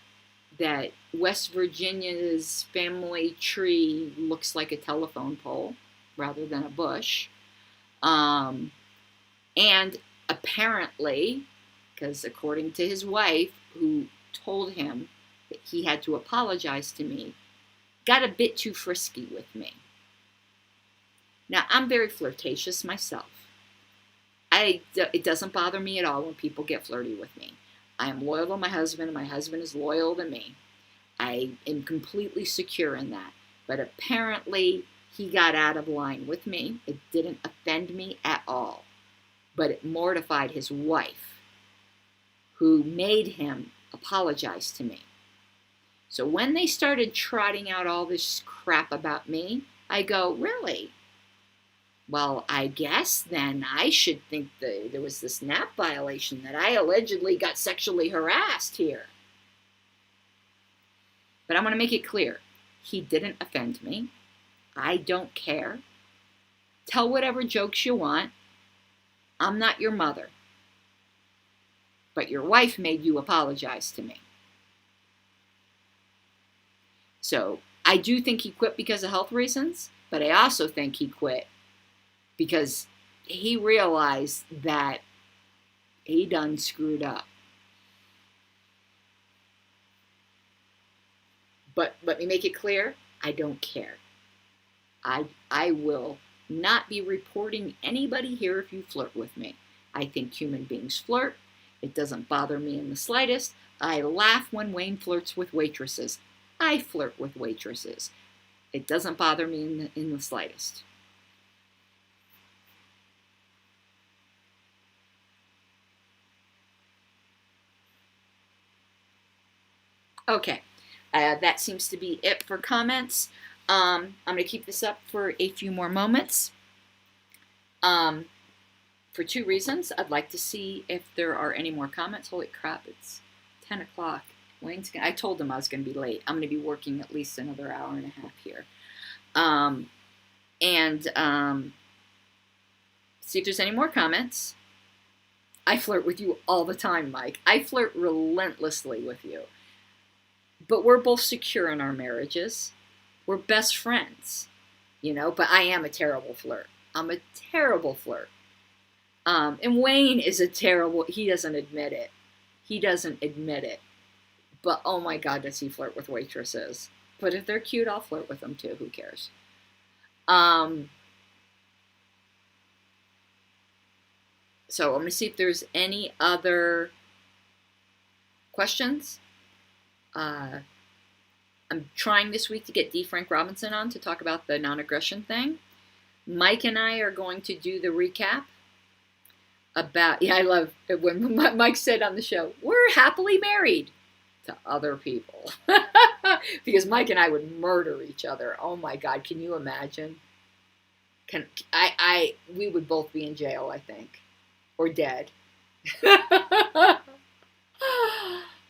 West Virginia's family tree looks like a telephone pole rather than a bush. And apparently, because according to his wife, who told him that he had to apologize to me, got a bit too frisky with me. Now, I'm very flirtatious myself. It doesn't bother me at all when people get flirty with me. I am loyal to my husband, and my husband is loyal to me. I am completely secure in that. But apparently, he got out of line with me. It didn't offend me at all. But it mortified his wife, who made him apologize to me. So when they started trotting out all this crap about me, I go, really? Well, I guess then I should think that there was this NAP violation, that I allegedly got sexually harassed here. But I want to make it clear, he didn't offend me. I don't care. Tell whatever jokes you want. I'm not your mother. But your wife made you apologize to me. So I do think he quit because of health reasons, but I also think he quit because he realized that he done screwed up. But let me make it clear, I don't care. I will not be reporting anybody here if you flirt with me. I think human beings flirt. It doesn't bother me in the slightest. I laugh when Wayne flirts with waitresses. I flirt with waitresses. It doesn't bother me in the slightest. Okay, that seems to be it for comments. I'm going to keep this up for a few more moments. For two reasons. I'd like to see if there are any more comments. Holy crap, it's 10 o'clock. I told him I was going to be late. I'm going to be working at least another hour and a half here. See if there's any more comments. I flirt with you all the time, Mike. I flirt relentlessly with you. But we're both secure in our marriages. We're best friends, but I am a terrible flirt. I'm a terrible flirt. And Wayne is he doesn't admit it. He doesn't admit it. But oh my God, does he flirt with waitresses. But if they're cute, I'll flirt with them too. Who cares? So I'm going to see if there's any other questions. I'm trying this week to get D. Frank Robinson on to talk about the non-aggression thing. Mike and I are going to do the recap about, I love it when Mike said on the show, we're happily married to other people. Because Mike and I would murder each other. Oh my God, can you imagine? We would both be in jail, I think. Or dead.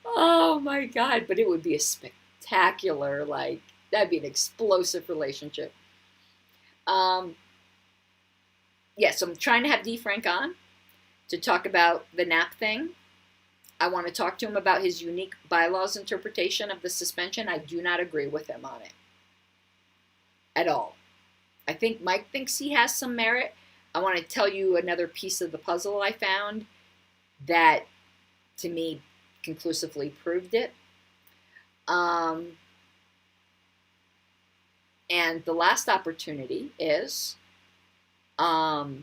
Oh my God, but it would be a spectacular, that'd be an explosive relationship. Yes, I'm trying to have D. Frank on to talk about the NAP thing. I want to talk to him about his unique bylaws interpretation of the suspension. I do not agree with him on it at all. I think Mike thinks he has some merit. I want to tell you another piece of the puzzle I found that, to me, conclusively proved it. And the last opportunity is, I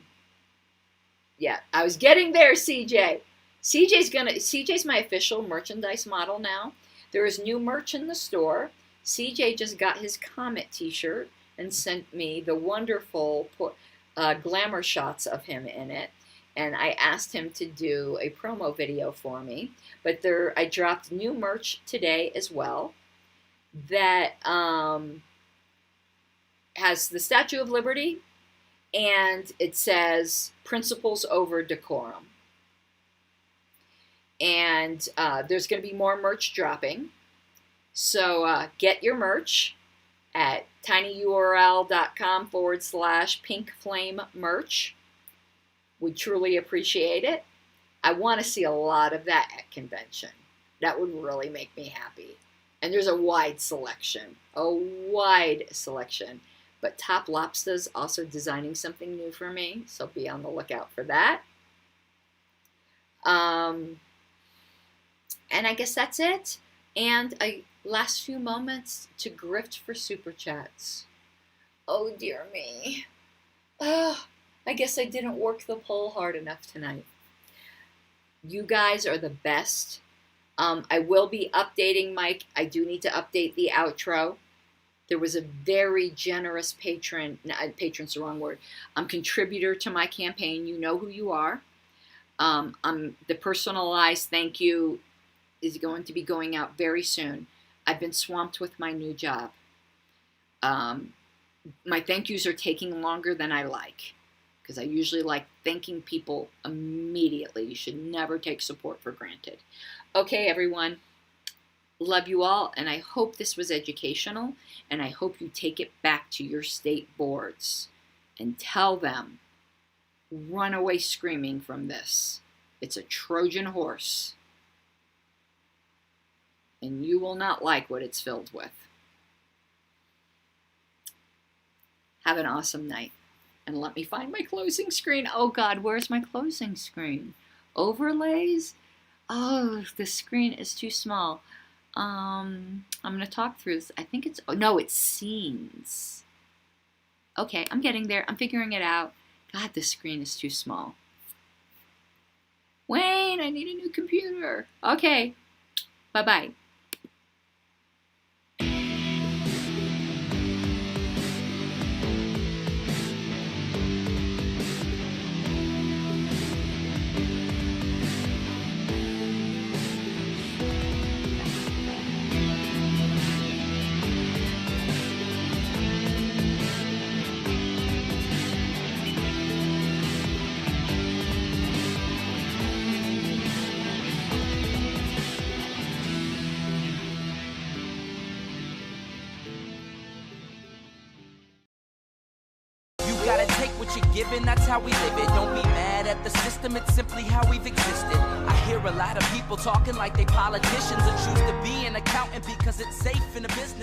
was getting there, CJ. CJ's my official merchandise model now. There is new merch in the store. CJ just got his Comet t-shirt and sent me the wonderful glamour shots of him in it. And I asked him to do a promo video for me. But I dropped new merch today as well that has the Statue of Liberty, and it says principles over decorum. And there's going to be more merch dropping. So get your merch at tinyurl.com/pinkflamemerch. We truly appreciate it. I want to see a lot of that at convention. That would really make me happy. And there's a wide selection. But Top Lobster's also designing something new for me, so be on the lookout for that. And I guess that's it. And last few moments to grift for Super Chats. Oh, dear me. I guess I didn't work the poll hard enough tonight. You guys are the best. I will be updating Mike. I do need to update the outro. There was a very generous patron, patron's the wrong word, contributor to my campaign. You know who you are. The personalized thank you is going to be going out very soon. I've been swamped with my new job. My thank yous are taking longer than I like, because I usually like thanking people immediately. You should never take support for granted. Okay, everyone. Love you all, and I hope this was educational, and I hope you take it back to your state boards and tell them, run away screaming from this. It's a Trojan horse, and you will not like what it's filled with. Have an awesome night. And let me find my closing screen. Oh God, where's my closing screen? Overlays? Oh, the screen is too small. I'm going to talk through this. I think it's, oh, no, it's scenes. Okay, I'm getting there. I'm figuring it out. God, the screen is too small. Wayne, I need a new computer. Okay, bye-bye. Given, that's how we live it. Don't be mad at the system, it's simply how we've existed. I hear a lot of people talking like they politicians and choose to be an accountant because it's safe in a business.